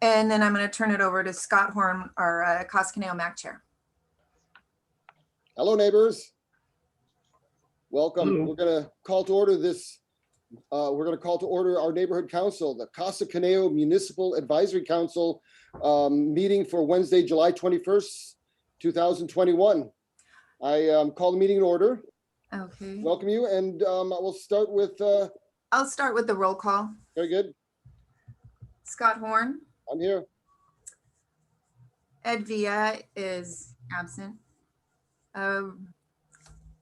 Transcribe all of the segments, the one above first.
And then I'm going to turn it over to Scott Horn, our Casa Conejo MAC chair. Hello, neighbors. Welcome. Hello. We're going to call to order this. We're going to call to order our neighborhood council, the Casa Conejo Municipal Advisory Council meeting for Wednesday, July 21st, 2021. I call the meeting in order. Okay. Welcome you, and we'll start with. I'll start with the roll call. Very good. Scott Horn. I'm here. Ed Villa is absent.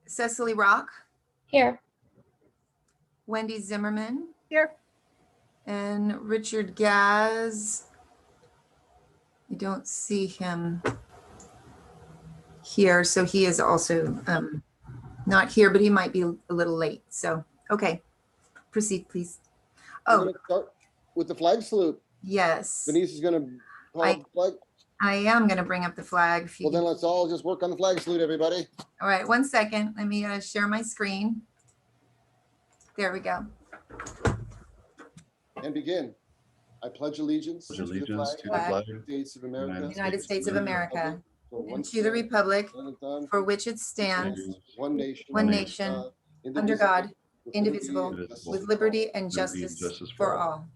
Cecily Rock. Here. Wendy Zimmerman. Here. And Richard Gaz. I don't see him here, so he is also not here, but he might be a little late. So, okay, proceed, please. We're going to start with the flag salute. Yes. Denise is going to call up the flag. I am going to bring up the flag. Well, then let's all just work on the flag salute, everybody. All right, 1 second. Let me share my screen. There we go. And begin. I pledge allegiance to the flag of the United States of America, United States of America, and to the republic for which it stands, one nation, under God, indivisible, with liberty and justice for all.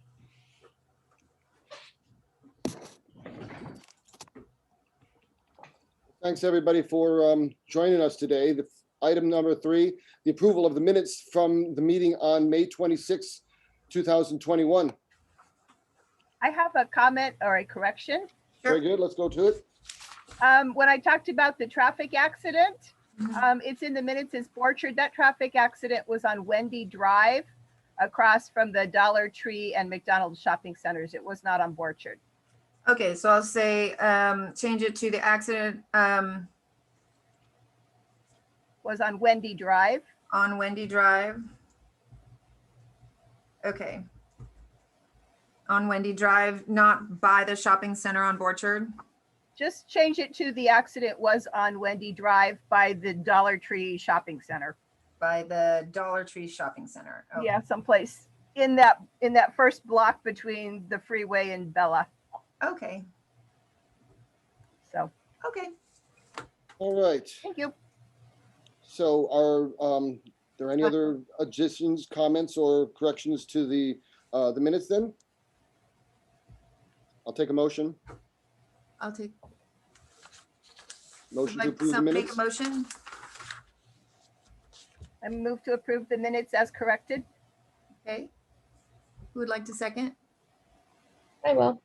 Thanks, everybody, for joining us today. The item number 3, the approval of the minutes from the meeting on May 26, 2021. I have a comment or a correction. Very good. Let's go to it. When I talked about the traffic accident, it's in the minutes as Borchard. That traffic accident was on Wendy Drive across from the Dollar Tree and McDonald's shopping centers. It was not on Borchard. Okay, so I'll say change it to the accident Was on Wendy Drive. on Wendy Drive. Okay. On Wendy Drive, not by the shopping center on Borchard. Just change it to the accident was on Wendy Drive by the Dollar Tree shopping center. By the Dollar Tree shopping center. Okay. Yeah, someplace in that first block between the freeway and Bella. Okay. So, Okay. All right. thank you. So are there any other additions, comments, or corrections to the minutes then? I'll take a motion. I'll take. Motion to Like approve the some make minutes. a motion. I move to approve the minutes as corrected. Okay. Who would like to second? I will.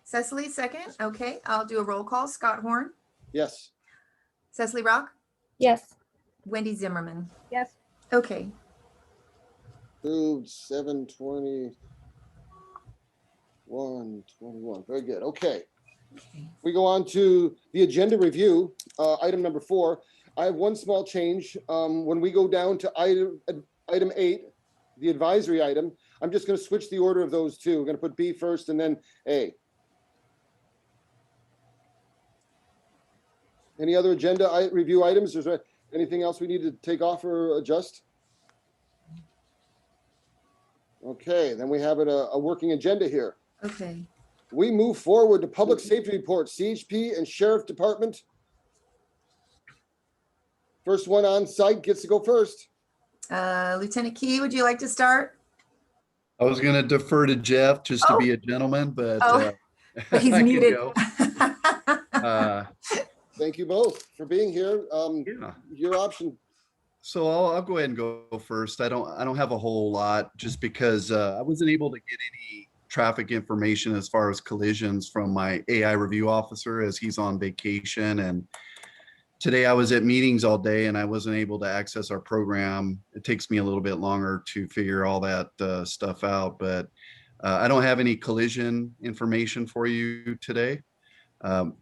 Cecily, second. Okay, I'll do a roll call. Scott Horn, Yes. Cecily Rock, Yes. Wendy Zimmerman. Yes. Okay. Approved 7/21/21. Very good. Okay. We go on to the agenda review, item number 4. I have one small change. When we go down to item 8, the advisory item, I'm just going to switch the order of those two. We're going to put B first and then A. Any other agenda review items? Is there anything else we need to take off or adjust? Okay, then we have a working agenda here. Okay. We move forward to public safety report, CHP and Sheriff Department. First one on site gets to go first. Lieutenant Key, would you like to start? I was going to defer to Jeff just to be a gentleman, but But he's I can muted. go. Thank you both for being here. Yeah. Your option. So I'll go ahead and go first. I don't have a whole lot just because I wasn't able to get any traffic information as far as collisions from my AI review officer as he's on vacation. And today I was at meetings all day and I wasn't able to access our program. It takes me a little bit longer to figure all that stuff out, but I don't have any collision information for you today.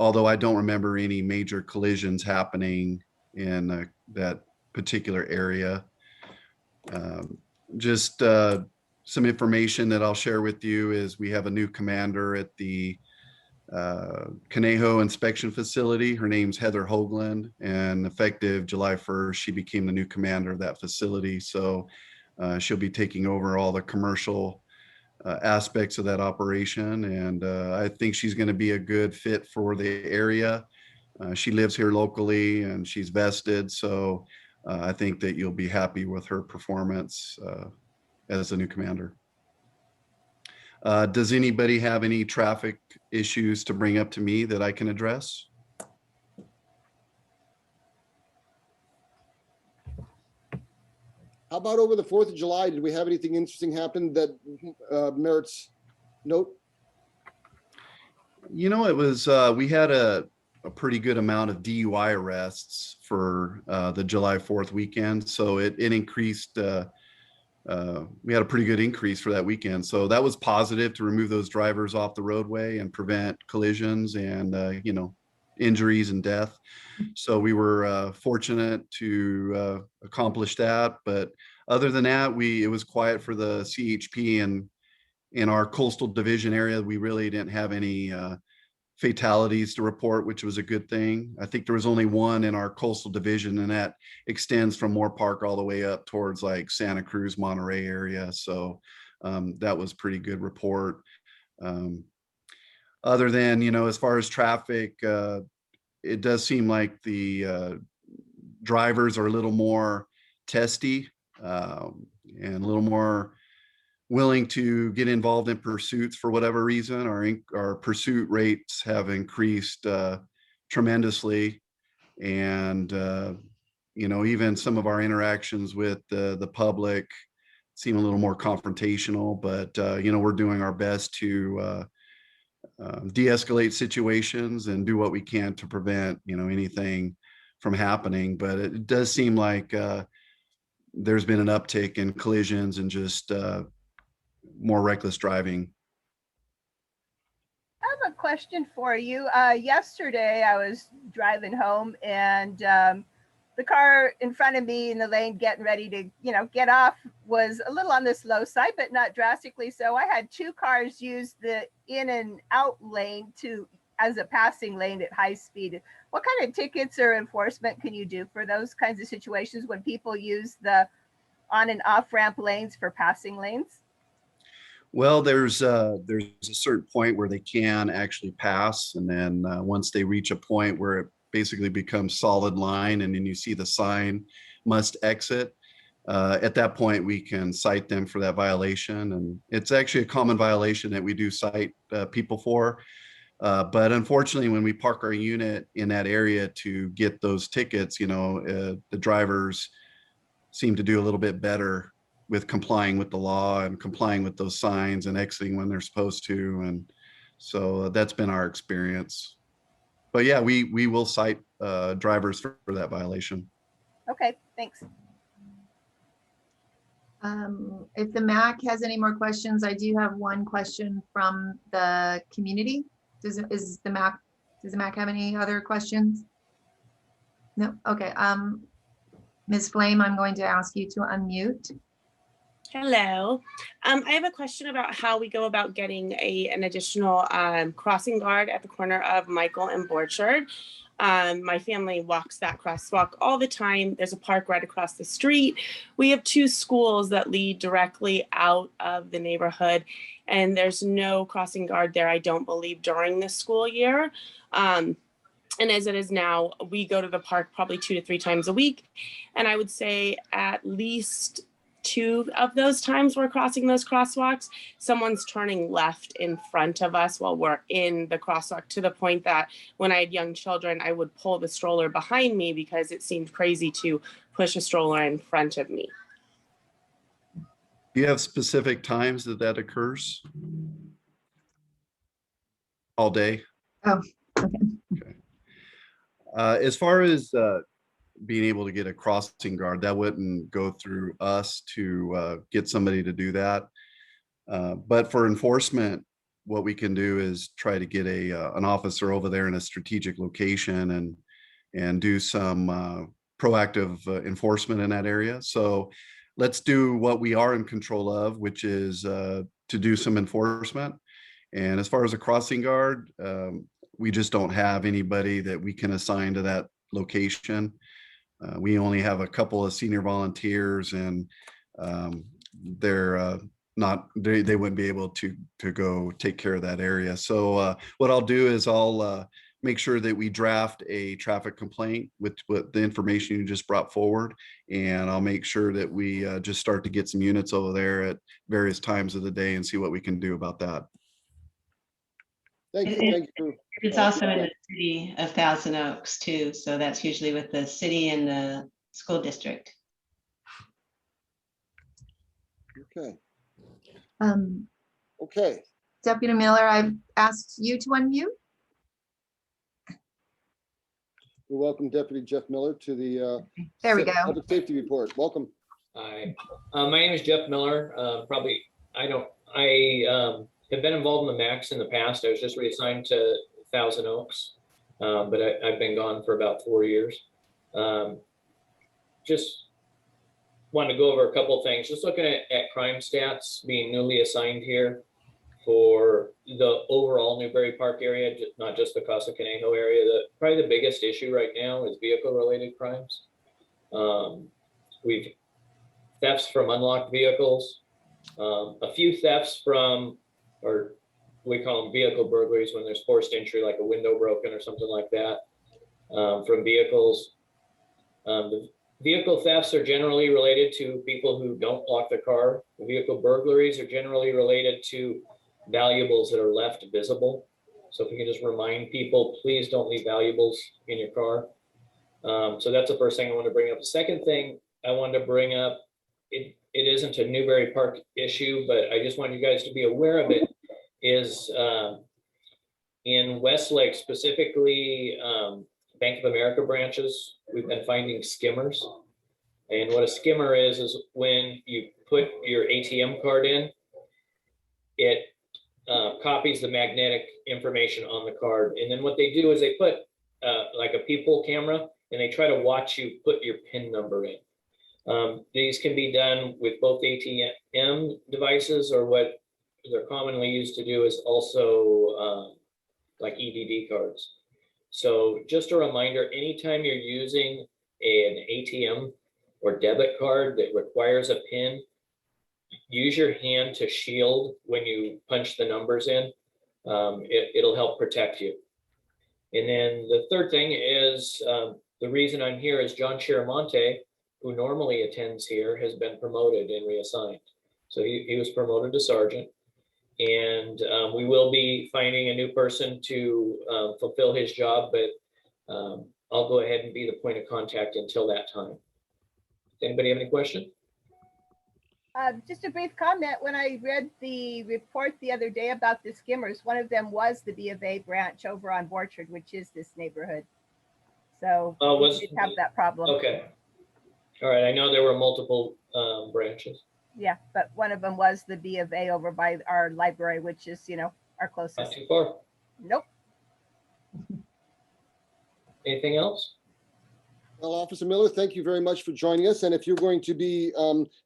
Although I don't remember any major collisions happening in that particular area. Just some information that I'll share with you is we have a new commander at the Conejo inspection facility. Her name's Heather Hoagland, and effective July 1st, she became the new commander of that facility. So she'll be taking over all the commercial aspects of that operation. And I think she's going to be a good fit for the area. She lives here locally and she's vested. So I think that you'll be happy with her performance as a new commander. Does anybody have any traffic issues to bring up to me that I can address? How about over the 4th of July? Did we have anything interesting happen that merits note? You know, it was, we had a pretty good amount of DUI arrests for the July 4th weekend. So it increased, we had a pretty good increase for that weekend. So that was positive to remove those drivers off the roadway and prevent collisions and, you know, injuries and death. So we were fortunate to accomplish that. But other than that, it was quiet for the CHP, and in our coastal division area, we really didn't have any fatalities to report, which was a good thing. I think there was only one in our coastal division, and that extends from Moore Park all the way up towards like Santa Cruz, Monterey area. So that was pretty good report. Other than, you know, as far as traffic, it does seem like the drivers are a little more testy and a little more willing to get involved in pursuits for whatever reason. Our pursuit rates have increased tremendously, and you know, even some of our interactions with the public seem a little more confrontational. But you know, we're doing our best to de-escalate situations and do what we can to prevent, you know, anything from happening. But it does seem like there's been an uptick in collisions and just more reckless driving. I have a question for you. Yesterday, I was driving home, and the car in front of me in the lane getting ready to, you know, get off was a little on the slow side, but not drastically. So I had two cars use the in and out lane as a passing lane at high speed. What kind of tickets or enforcement can you do for those kinds of situations when people use the on and off ramp lanes for passing lanes? Well, there's a certain point where they can actually pass, and then once they reach a point where it basically becomes solid line, and then you see the sign "must exit." At that point, we can cite them for that violation, and it's actually a common violation that we do cite people for. But unfortunately, when we park our unit in that area to get those tickets, you know, the drivers seem to do a little bit better with complying with the law and complying with those signs and exiting when they're supposed to. And so that's been our experience. But yeah, we will cite drivers for that violation. Okay, thanks. If the MAC has any more questions, I do have one question from the community. Does the MAC have any other questions? No. Okay. Ms. Flame, I'm going to ask you to unmute. Hello. I have a question about how we go about getting an additional crossing guard at the corner of Michael and Borchard. My family walks that crosswalk all the time. There's a park right across the street. We have two schools that lead directly out of the neighborhood, and there's no crossing guard there, I don't believe, during the school year. And as it is now, we go to the park probably 2 to 3 times a week. And I would say at least 2 of those times we're crossing those crosswalks, someone's turning left in front of us while we're in the crosswalk, to the point that when I had young children, I would pull the stroller behind me because it seemed crazy to push a stroller in front of me. Do you have specific times that occurs? All day? Oh, okay. Okay. As far as being able to get a crossing guard, that wouldn't go through us to get somebody to do that. But for enforcement, what we can do is try to get an officer over there in a strategic location and do some proactive enforcement in that area. So let's do what we are in control of, which is to do some enforcement. And as far as a crossing guard, we just don't have anybody that we can assign to that location. We only have a couple of senior volunteers, and they're not they wouldn't be able to go take care of that area. So what I'll do is I'll make sure that we draft a traffic complaint with the information you just brought forward, and I'll make sure that we just start to get some units over there at various times of the day and see what we can do about that. Thank you. Thank you. It's also in the city of Thousand Oaks too. So that's usually with the city and the school district. Okay. Um, Okay. Deputy Miller, I've asked you to unmute. We welcome Deputy Jeff Miller to the There we go. Public Safety Report. Welcome. Hi, my name is Jeff Miller. I have been involved in the MAX in the past. I was just reassigned to Thousand Oaks, but I've been gone for about 4 years. Just wanted to go over a couple of things. Just looking at crime stats, being newly assigned here for the overall Newbury Park area, not just the Casa Conejo area. Probably the biggest issue right now is vehicle-related crimes. We've thefts from unlocked vehicles, a few thefts from, or we call them vehicle burglaries when there's forced entry, like a window broken or something like that, from vehicles. The vehicle thefts are generally related to people who don't lock the car. The vehicle burglaries are generally related to valuables that are left visible. So if we can just remind people, please don't leave valuables in your car. So that's the first thing I want to bring up. The second thing I wanted to bring up, it isn't a Newbury Park issue, but I just want you guys to be aware of it, is in Westlake, specifically Bank of America branches, we've been finding skimmers. And what a skimmer is when you put your ATM card in, it copies the magnetic information on the card. And then what they do is they put like a peephole camera, and they try to watch you put your PIN number in. These can be done with both ATM devices, or what they're commonly used to do is also like EDD cards. So just a reminder, anytime you're using an ATM or debit card that requires a PIN, use your hand to shield when you punch the numbers in. It'll help protect you. And then the third thing is, the reason I'm here is John Chiramonte, who normally attends here, has been promoted and reassigned. So he was promoted to sergeant, and we will be finding a new person to fulfill his job, but I'll go ahead and be the point of contact until that time. Does anybody have any questions? Just a brief comment. When I read the report the other day about the skimmers, one of them was the B of A branch over on Borchard, which is this neighborhood. So we did have that problem. Okay. All right. I know there were multiple branches. Yeah, but one of them was the B of A over by our library, which is, you know, our closest. Not too far. Nope. Anything else? Well, Officer Miller, thank you very much for joining us. And if you're going to be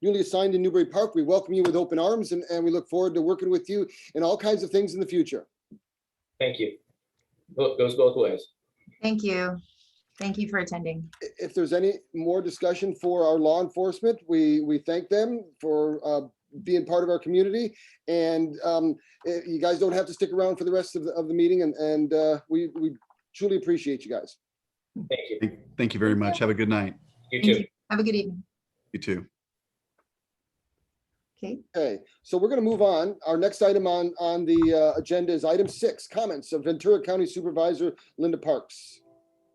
newly assigned in Newbury Park, we welcome you with open arms, and we look forward to working with you in all kinds of things in the future. Thank you. Goes both ways. Thank you. Thank you for attending. If there's any more discussion for our law enforcement, we thank them for being part of our community. And you guys don't have to stick around for the rest of the meeting, and we truly appreciate you guys. Thank you. Thank you very much. Have a good night. You Thank too. you. Have a good evening. You too. Okay. Okay, so we're going to move on. Our next item on the agenda is item 6, comments of Ventura County Supervisor Linda Parks.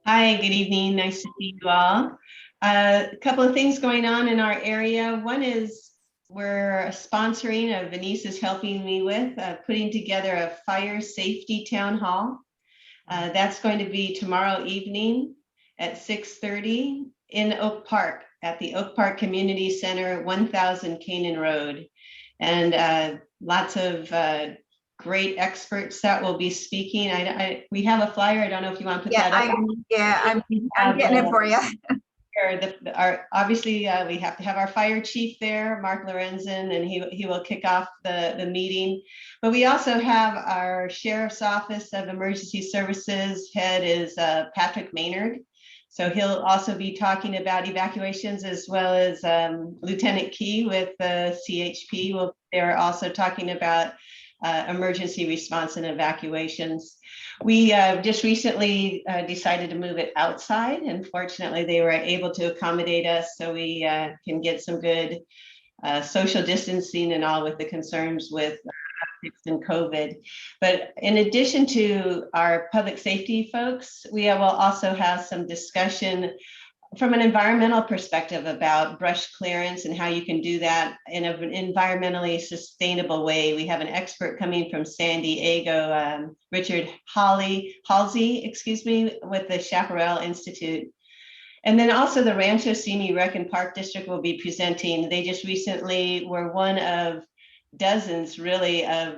Hi, good evening. Nice to see you all. A couple of things going on in our area. One is we're sponsoring, Venice is helping me with, putting together a fire safety town hall. That's going to be tomorrow evening at 6:30 in Oak Park at the Oak Park Community Center, 1000 Canaan Road. And lots of great experts that will be speaking. We have a flyer. I don't know if you want to put that up. I'm getting it for you. Obviously, we have to have our fire chief there, Mark Lorenzen, and he will kick off the meeting. But we also have our Sheriff's Office of Emergency Services head is Patrick Maynard. So he'll also be talking about evacuations, as well as Lieutenant Key with the CHP. They're also talking about emergency response and evacuations. We just recently decided to move it outside, and fortunately they were able to accommodate us, so we can get some good social distancing and all with the concerns with and COVID. But in addition to our public safety folks, we will also have some discussion from an environmental perspective about brush clearance and how you can do that in an environmentally sustainable way. We have an expert coming from San Diego, Richard Halsey, with the Chaparral Institute. And then also the Rancho Simi Rec and Park District will be presenting. They just recently were one of dozens really of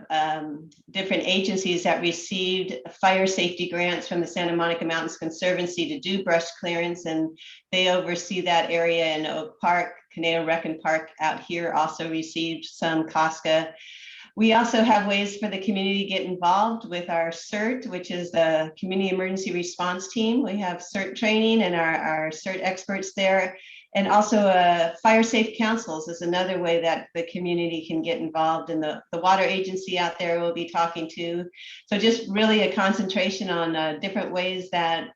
different agencies that received fire safety grants from the Santa Monica Mountains Conservancy to do brush clearance, and they oversee that area in Oak Park. Conejo Rec and Park out here also received some COSCA. We also have ways for the community to get involved with our CERT, which is the Community Emergency Response Team. We have CERT training and our CERT experts there. And also fire safe councils is another way that the community can get involved, and the water agency out there will be talking to. So just really a concentration on different ways that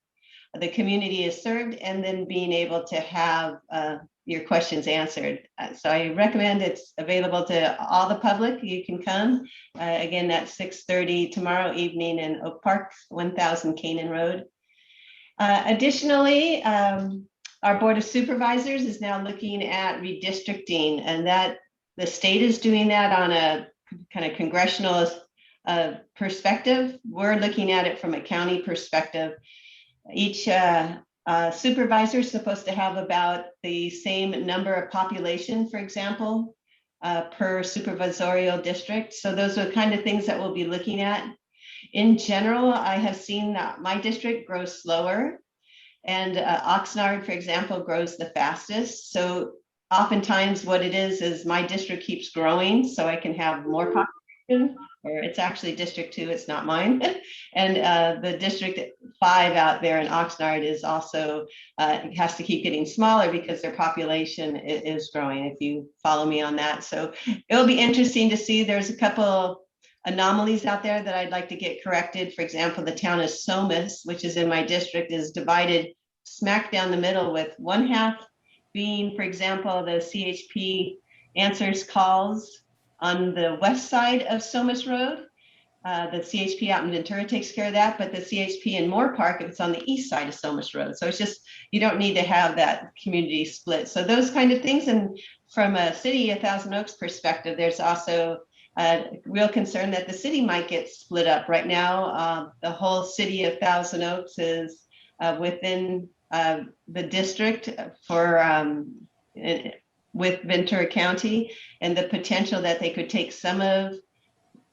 the community is served, and then being able to have your questions answered. So I recommend it's available to all the public. You can come. Again, that's 6:30 tomorrow evening in Oak Park, 1000 Canaan Road. Additionally, our Board of Supervisors is now looking at redistricting, and that the state is doing that on a kind of congressional perspective. We're looking at it from a county perspective. Each supervisor is supposed to have about the same number of population, for example, per supervisorial district. So those are the kind of things that we'll be looking at. In general, I have seen that my district grows slower, and Oxnard, for example, grows the fastest. So oftentimes what it is my district keeps growing so I can have more population, or it's actually District 2, it's not mine. And the District 5 out there in Oxnard is also, has to keep getting smaller because their population is growing, if you follow me on that. So it'll be interesting to see. There's a couple anomalies out there that I'd like to get corrected. For example, the town of Somas, which is in my district, is divided smack down the middle, with one half being, for example, the CHP answers calls on the west side of Somas Road. The CHP out in Ventura takes care of that, but the CHP in Moore Park, it's on the east side of Somas Road. So it's just, you don't need to have that community split. So those kind of things. And from a city of Thousand Oaks perspective, there's also a real concern that the city might get split up. Right now, the whole city of Thousand Oaks is within the district for with Ventura County, and the potential that they could take some of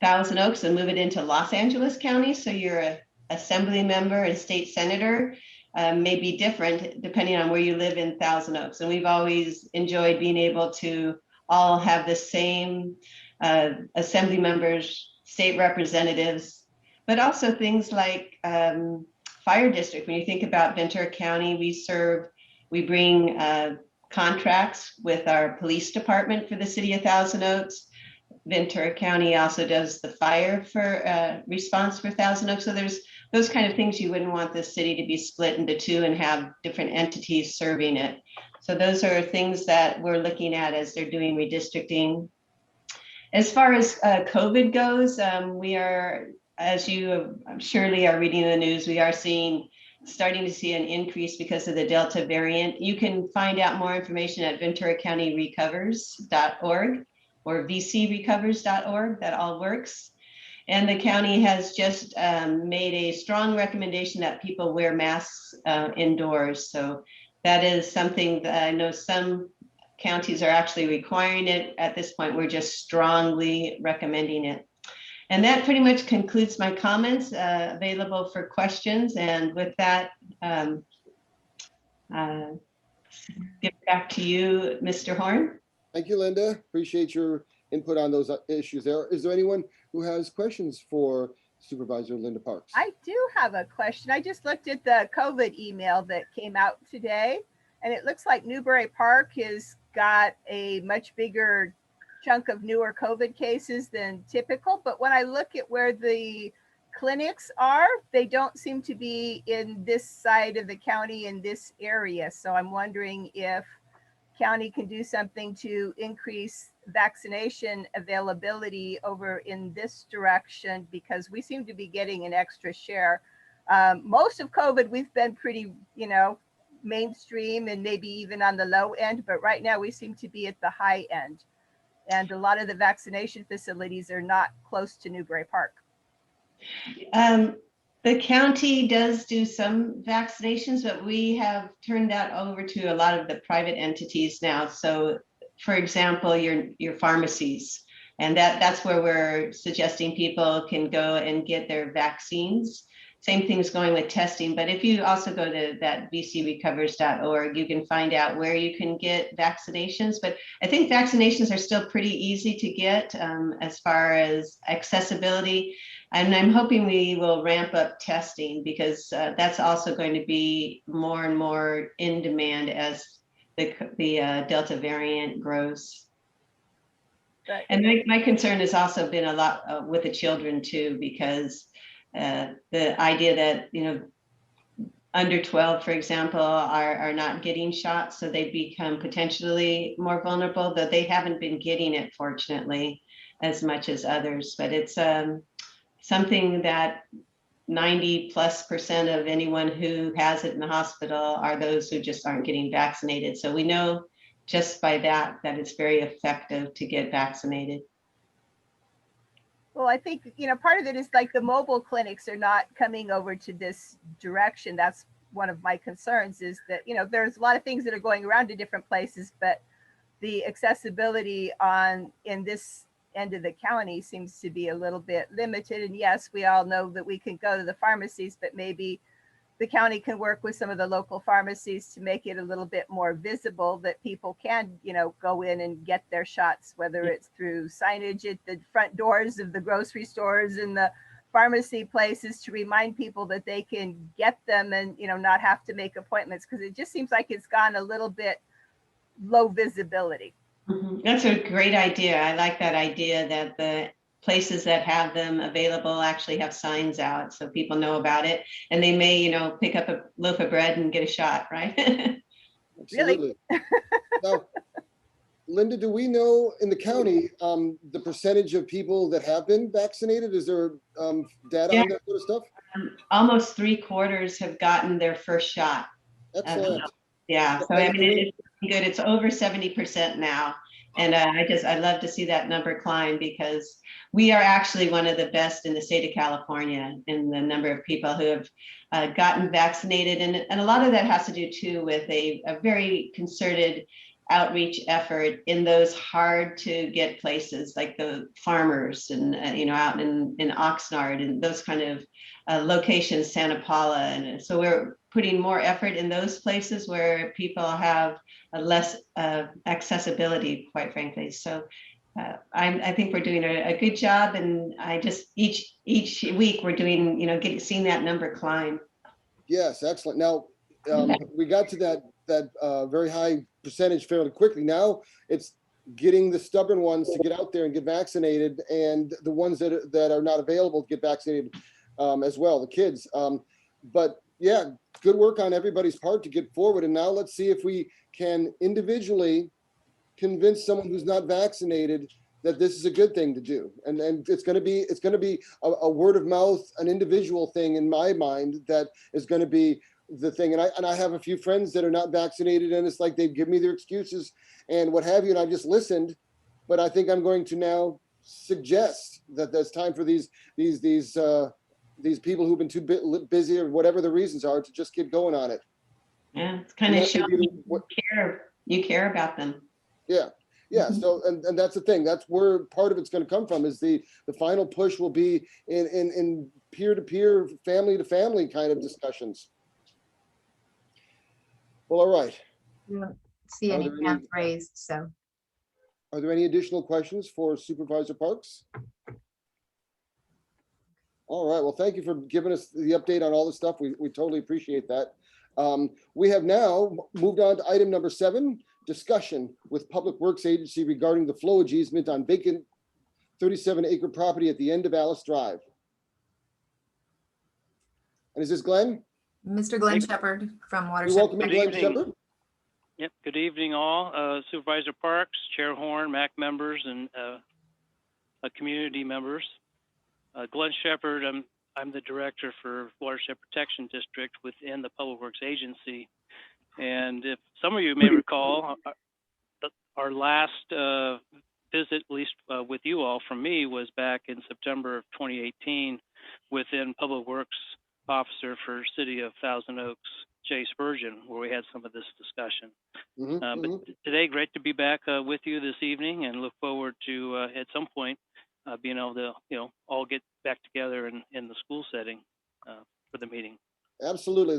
Thousand Oaks and move it into Los Angeles County. So you're an assembly member and state senator may be different depending on where you live in Thousand Oaks. And we've always enjoyed being able to all have the same assembly members, state representatives, but also things like fire district. When you think about Ventura County, we bring contracts with our police department for the city of Thousand Oaks. Ventura County also does the fire for response for Thousand Oaks. So there's those kind of things. You wouldn't want the city to be split into two and have different entities serving it. So those are things that we're looking at as they're doing redistricting. As far as COVID goes, we are, as you surely are reading the news, we are starting to see an increase because of the Delta variant. You can find out more information at venturacountyrecovers.org or vcrecovers.org. That all works. And the county has just made a strong recommendation that people wear masks indoors. So that is something that I know some counties are actually requiring it. At this point, we're just strongly recommending it. And that pretty much concludes my comments, available for questions. And with that, give it back to you, Mr. Horn. Thank you, Linda. Appreciate your input on those issues there. Is there anyone who has questions for Supervisor Linda Parks. I do have a question. I just looked at the COVID email that came out today, and it looks like Newbury Park has got a much bigger chunk of newer COVID cases than typical. But when I look at where the clinics are, they don't seem to be in this side of the county in this area. So I'm wondering if county can do something to increase vaccination availability over in this direction, because we seem to be getting an extra share. Most of COVID, we've been pretty, mainstream and maybe even on the low end, but right now we seem to be at the high end. And a lot of the vaccination facilities are not close to Newbury Park. The county does do some vaccinations, but we have turned that over to a lot of the private entities now. So, for example, your pharmacies, and that's where we're suggesting people can go and get their vaccines. Same thing's going with testing, but if you also go to that bcrecovers.org, you can find out where you can get vaccinations. But I think vaccinations are still pretty easy to get as far as accessibility. And I'm hoping we will ramp up testing, because that's also going to be more and more in demand as the Delta variant grows. But And my concern has also been a lot with the children too, because the idea that, under 12, for example, are not getting shots, so they become potentially more vulnerable, though they haven't been getting it, fortunately, as much as others. But it's something that 90+% of anyone who has it in the hospital are those who just aren't getting vaccinated. So we know just by that it's very effective to get vaccinated. well, I think, part of it is like the mobile clinics are not coming over to this direction. That's one of my concerns, is that, there's a lot of things that are going around to different places, but the accessibility in this end of the county seems to be a little bit limited. And yes, we all know that we can go to the pharmacies, but maybe the county can work with some of the local pharmacies to make it a little bit more visible that people can, go in and get their shots, whether it's through signage at the front doors of the grocery stores and the pharmacy places, to remind people that they can get them and, not have to make appointments, because it just seems like it's gone a little bit low visibility. That's a great idea. I like that idea that the places that have them available actually have signs out so people know about it, and they may, pick up a loaf of bread and get a shot, right? Absolutely. Now, Linda, do we know in the county the percentage of people that have been vaccinated? Is there data on that sort of stuff? Almost 3/4 have gotten their first shot. Excellent. Yeah, so I mean, it's good. It's over 70% now. And I love to see that number climb, because we are actually one of the best in the state of California in the number of people who have gotten vaccinated. And a lot of that has to do too with a very concerted outreach effort in those hard to get places like the farmers and, out in Oxnard and those kind of locations, Santa Paula. And so we're putting more effort in those places where people have a less accessibility, quite frankly. So I think we're doing a good job, and I just each week we're doing, seeing that number climb. Yes, excellent. Now we got to that very high percentage fairly quickly. Now it's getting the stubborn ones to get out there and get vaccinated, and the ones that are not available to get vaccinated as well, the kids. But yeah, good work on everybody's part to get forward. And now let's see if we can individually convince someone who's not vaccinated that this is a good thing to do. And it's going to be a word of mouth, an individual thing in my mind that is going to be the thing. And I have a few friends that are not vaccinated, and it's like they give me their excuses and what have you. And I just listened, but I think I'm going to now suggest that there's time for these people who've been too busy or whatever the reasons are to just get going on it. Yeah, it's kind of showing you care about them. Yeah. Yeah. So, and that's the thing. That's where part of it's going to come from, is the final push will be in peer-to-peer, family-to-family kind of discussions. Well, all right. We don't see any hands raised, so. Are there any additional questions for Supervisor Parks? All right, well, thank you for giving us the update on all this stuff. We totally appreciate that. We have now moved on to item number 7, discussion with Public Works Agency regarding the flowage easement on vacant 37-acre property at the end of Alice Drive. And is this Glenn? Mr. Glenn Shepherd from You're Watershed. welcome, Good Glenn evening. Shepherd. Yep, good evening all. Supervisor Parks, Chair Horn, MAC members, and community members. Glenn Shepherd, I'm the director for Watershed Protection District within the Public Works Agency. And if some of you may recall, our last visit, at least with you all from me, was back in September of 2018 within Public Works Officer for City of Thousand Oaks, Jay Spurgeon, where we had some of this discussion. But today, great to be back with you this evening, and look forward to at some point being able to, all get back together in the school setting for the meeting. Absolutely,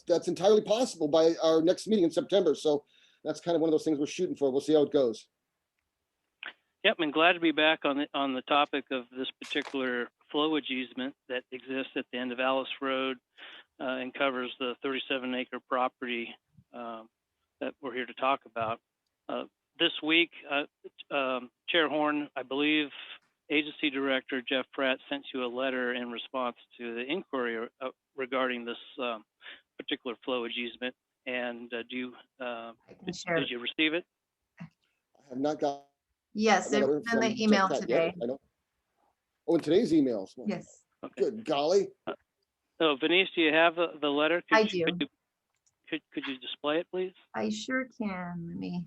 that's entirely possible by our next meeting in September. So that's kind of one of those things we're shooting for. We'll see how it goes. Yep, and glad to be back on the topic of this particular flowage easement that exists at the end of Alice Road and covers the 37-acre property that we're here to talk about. This week, Chair Horn, I believe Agency Director Jeff Pratt sent you a letter in response to the inquiry regarding this particular flowage easement. And did you receive it? I have not got. Yes, it was in the email today. I know. Oh, in today's emails. Yes. Okay. Good golly. So, Venice, do you have the letter? I do. Could you display it, please? I sure can. Let me.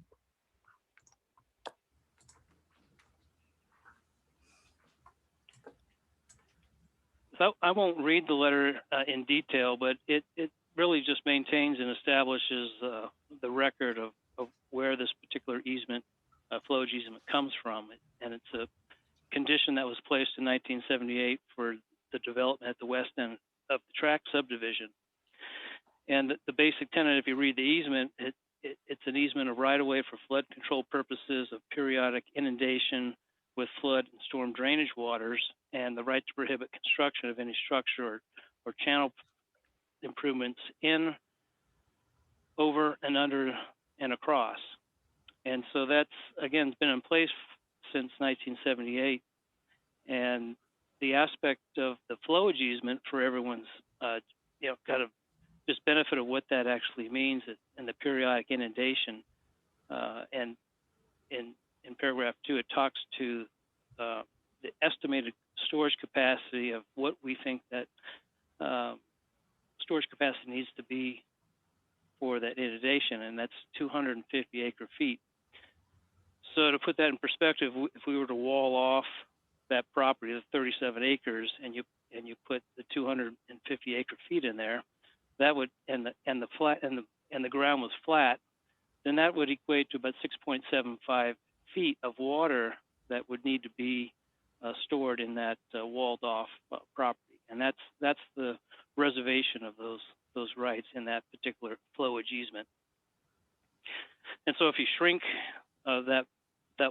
So I won't read the letter in detail, but it really just maintains and establishes the record of where this particular easement, flowage easement, comes from. And it's a condition that was placed in 1978 for the development at the west end of the track subdivision. And the basic tenet, if you read the easement, it's an easement of right-of-way for flood control purposes of periodic inundation with flood and storm drainage waters, and the right to prohibit construction of any structure or channel improvements in, over, and under, and across. And so that's, again, been in place since 1978. And the aspect of the flowage easement for everyone's, kind of just benefit of what that actually means in the periodic inundation. And in paragraph 2, it talks to the estimated storage capacity of what we think that storage capacity needs to be for that inundation, and that's 250 acre feet. So to put that in perspective, if we were to wall off that property of 37 acres and you put the 250 acre feet in there, that would and the ground was flat, then that would equate to about 6.75 feet of water that would need to be stored in that walled off property, and that's the reservation of those rights in that particular flowage easement. And so if you shrink that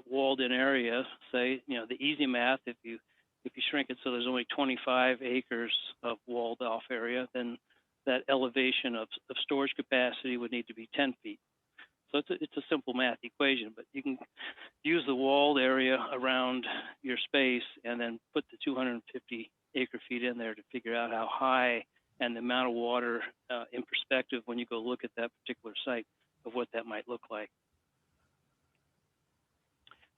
walled in area, say, the easy math, if you shrink it so there's only 25 acres of walled off area, then that elevation of storage capacity would need to be 10 feet. So it's a simple math equation, but you can use the walled area around your space and then put the 250 acre feet in there to figure out how high and the amount of water in perspective when you go look at that particular site of what that might look like.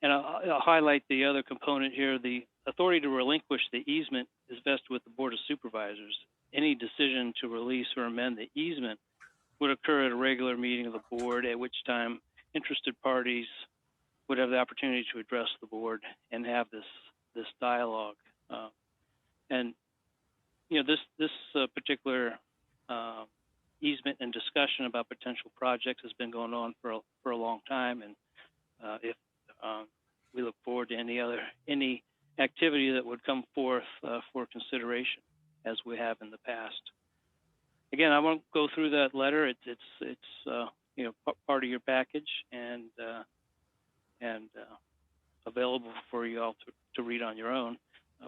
And I'll highlight the other component here. The authority to relinquish the easement is vested with the Board of Supervisors. Any decision to release or amend the easement would occur at a regular meeting of the board, at which time interested parties would have the opportunity to address the board and have this dialogue. And this particular easement and discussion about potential projects has been going on for a long time, and if we look forward to any activity that would come forth for consideration, as we have in the past. Again, I won't go through that letter. It's part of your package and available for you all to read on your own.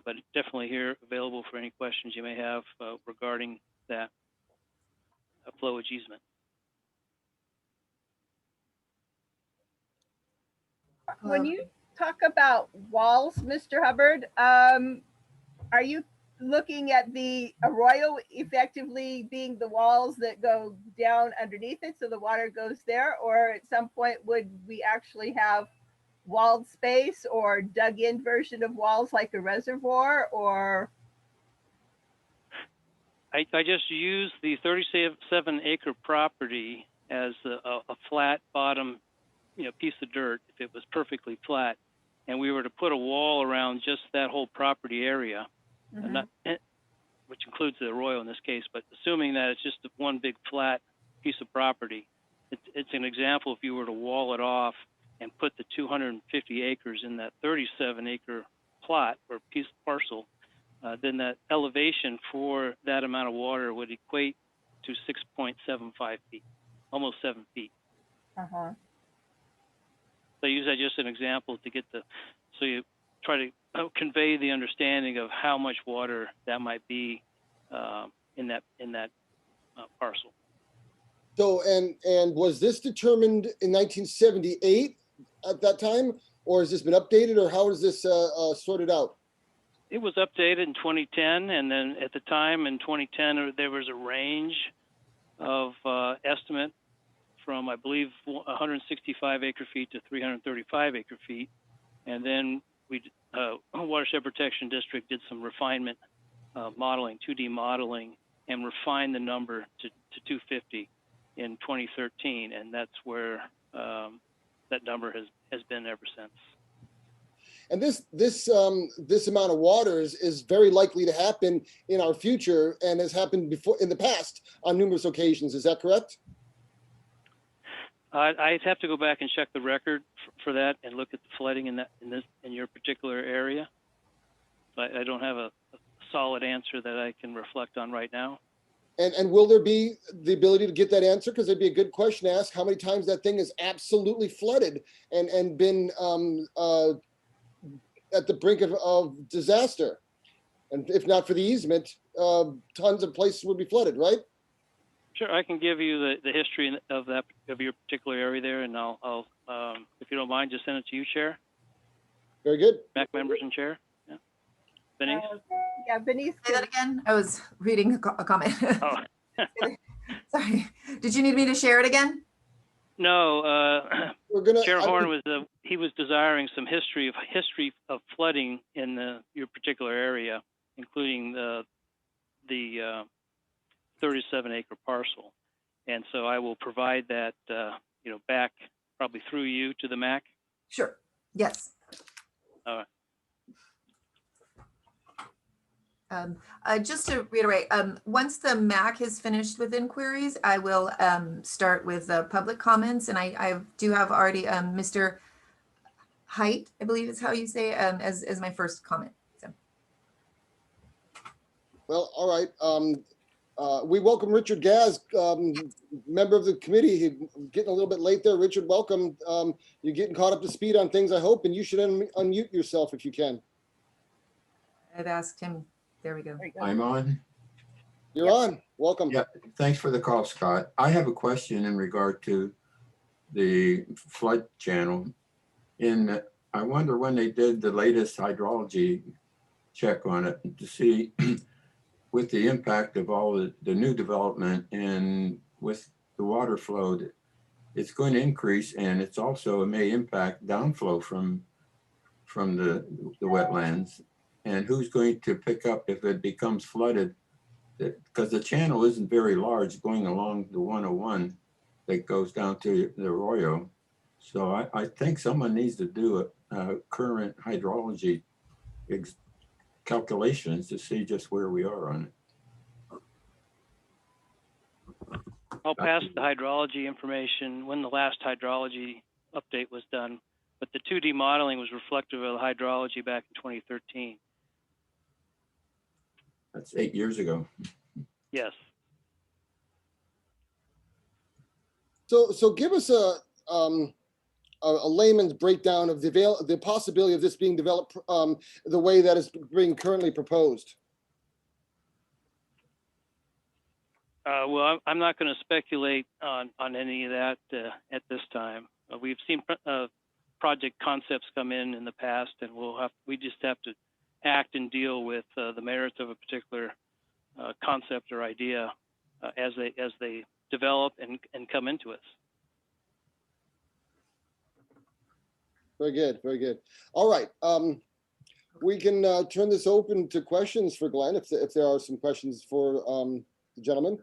But definitely here available for any questions you may have regarding that flowage easement. When you talk about walls, Mr. Hubbard, are you looking at the arroyo effectively being the walls that go down underneath it so the water goes there? Or at some point, would we actually have walled space or dug in version of walls like a reservoir? Or I just used the 37-acre property as a flat bottom, piece of dirt if it was perfectly flat, and we were to put a wall around just that whole property area, which includes the arroyo in this case, but assuming that it's just one big flat piece of property, it's an example if you were to wall it off and put the 250 acres in that 37-acre plot or piece of parcel, then that elevation for that amount of water would equate to 6.75 feet, almost 7 feet. uh-huh. So I use that just an example to get so you try to convey the understanding of how much water that might be in that parcel. So, and was this determined in 1978 at that time, or has this been updated, or how is this sorted out? It was updated in 2010, and then at the time in 2010, there was a range of estimate from, I believe, 165 acre feet to 335 acre feet. And then Watershed Protection District did some refinement modeling, 2D modeling, and refined the number to 250 in 2013. And that's where that number has been ever since. And this amount of water is very likely to happen in our future and has happened before in the past on numerous occasions. Is that correct? I'd have to go back and check the record for that and look at the flooding in your particular area. I don't have a solid answer that I can reflect on right now. And will there be the ability to get that answer? Because it'd be a good question to ask how many times that thing is absolutely flooded and been at the brink of disaster. And if not for the easement, tons of places would be flooded, right? Sure, I can give you the history of your particular area there, and I'll if you don't mind, just send it to you, Chair. Very good. MAC members and Chair. Yeah. Denise? Yeah, Denise. Say that again. I was reading a comment. Oh. Sorry. Did you need me to share it again? No, Chair Horn was he was desiring some history of flooding in your particular area, including the 37-acre parcel, and so I will provide that back probably through you to the MAC. Sure. Yes. All right. Just to reiterate, once the MAC has finished with inquiries, I will start with public comments, and I do have already Mr. Height, I believe is how you say, as my first comment. So. Well, all right. We welcome Richard Gaz, member of the committee. Getting a little bit late there. Richard, welcome. You're getting caught up to speed on things, I hope, and you should unmute yourself if you can. I've asked him. There we go. I'm on. You're on. Welcome. Yeah, thanks for the call, Scott. I have a question in regard to the flood channel. I wonder when they did the latest hydrology check on it to see with the impact of all the new development and with the water flow, it's going to increase, and it's also, it may impact downflow from the wetlands. And who's going to pick up if it becomes flooded? Because the channel isn't very large going along the 101 that goes down to the arroyo. So I think someone needs to do a current hydrology calculations to see just where we are on it. I'll pass the hydrology information when the last hydrology update was done, but the 2D modeling was reflective of the hydrology back in 2013. That's 8 years ago. Yes. So give us a a layman's breakdown of the possibility of this being developed the way that is being currently proposed? Well, I'm not going to speculate on any of that at this time. We've seen project concepts come in the past, and we just have to act and deal with the merits of a particular concept or idea as they develop and come into us. Very good, very good. All right, we can turn this open to questions for Glenn if there are some questions for the gentleman.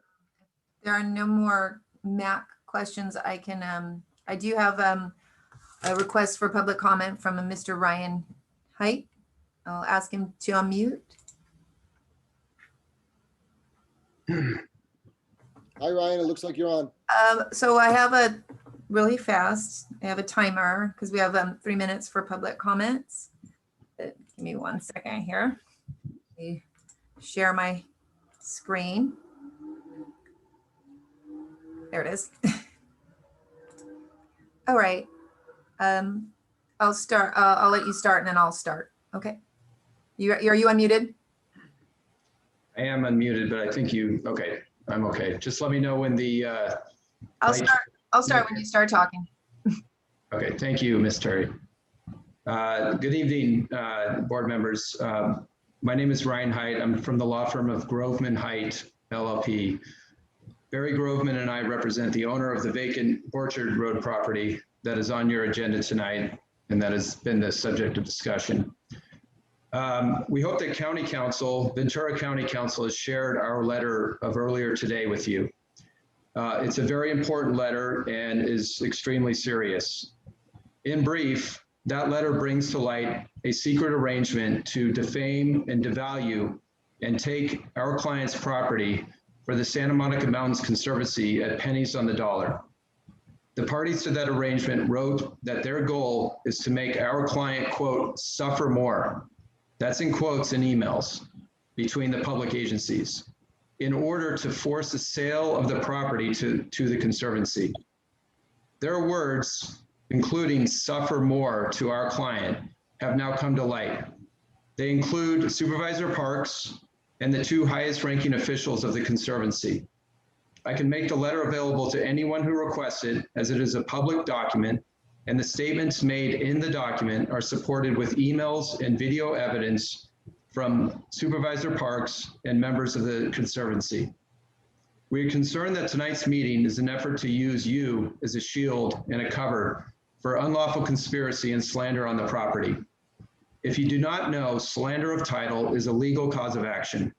There are no more MAC questions. I do have a request for public comment from a Mr. Ryan Height. I'll ask him to unmute. Hi, Ryan, it looks like you're on. So I have I have a timer because we have 3 minutes for public comments. Give me 1 second here. Let me share my screen. There it is. All right. I'll start. I'll let you start and then I'll start. Okay. Are you unmuted? I am unmuted, but I think okay, I'm okay. Just let me know when the. I'll start when you start talking. Okay, thank you, Ms. Terry. Good evening, board members. My name is Ryan Height. I'm from the law firm of Groveman Height, LLP. Barry Groveman and I represent the owner of the vacant Orchard Road property that is on your agenda tonight, and that has been the subject of discussion. We hope that Ventura County Council has shared our letter of earlier today with you. It's a very important letter and is extremely serious. In brief, that letter brings to light a secret arrangement to defame and devalue and take our client's property for the Santa Monica Mountains Conservancy at pennies on the dollar. The parties to that arrangement wrote that their goal is to make our client, quote, suffer more. That's in quotes in emails between the public agencies in order to force a sale of the property to the Conservancy. Their words, including suffer more to our client, have now come to light. They include Supervisor Parks and the 2 highest ranking officials of the Conservancy. I can make the letter available to anyone who requests it, as it is a public document, and the statements made in the document are supported with emails and video evidence from Supervisor Parks and members of the Conservancy. We are concerned that tonight's meeting is an effort to use you as a shield and a cover for unlawful conspiracy and slander on the property. If you do not know, slander of title is a legal cause of action.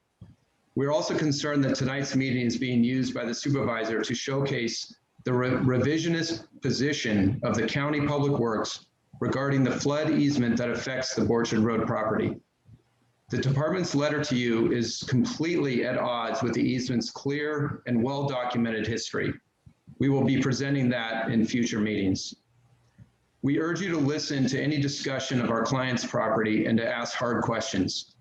We're also concerned that tonight's meeting is being used by the supervisor to showcase the revisionist position of the County Public Works regarding the flood easement that affects the Orchard Road property. The department's letter to you is completely at odds with the easement's clear and well-documented history. We will be presenting that in future meetings. We urge you to listen to any discussion of our client's property and to ask hard questions.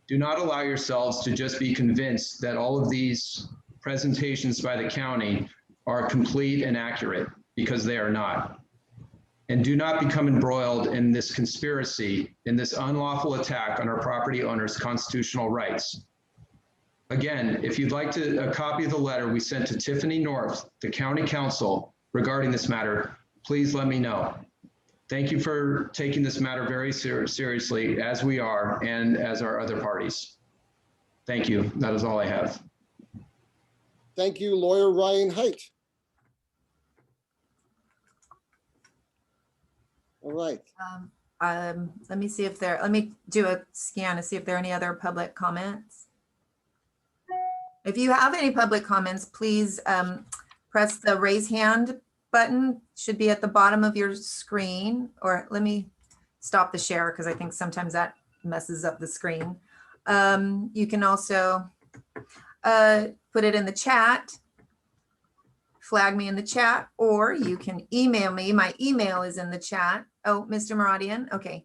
Do not allow yourselves to just be convinced that all of these presentations by the county are complete and accurate, because they are not. And do not become embroiled in this conspiracy, in this unlawful attack on our property owners' constitutional rights. Again, if you'd like a copy of the letter we sent to Tiffany North, the county counsel, regarding this matter, please let me know. Thank you for taking this matter very seriously, as we are, and as our other parties. Thank you. That is all I have. Thank you, lawyer Ryan Height. All right. Let me see if let me do a scan to see if there are any other public comments. If you have any public comments, please press the raise hand button. Should be at the bottom of your screen, or let me stop the share because I think sometimes that messes up the screen. You can also put it in the chat, flag me in the chat, or you can email me. My email is in the chat. Oh, Mr. Maradian. Okay.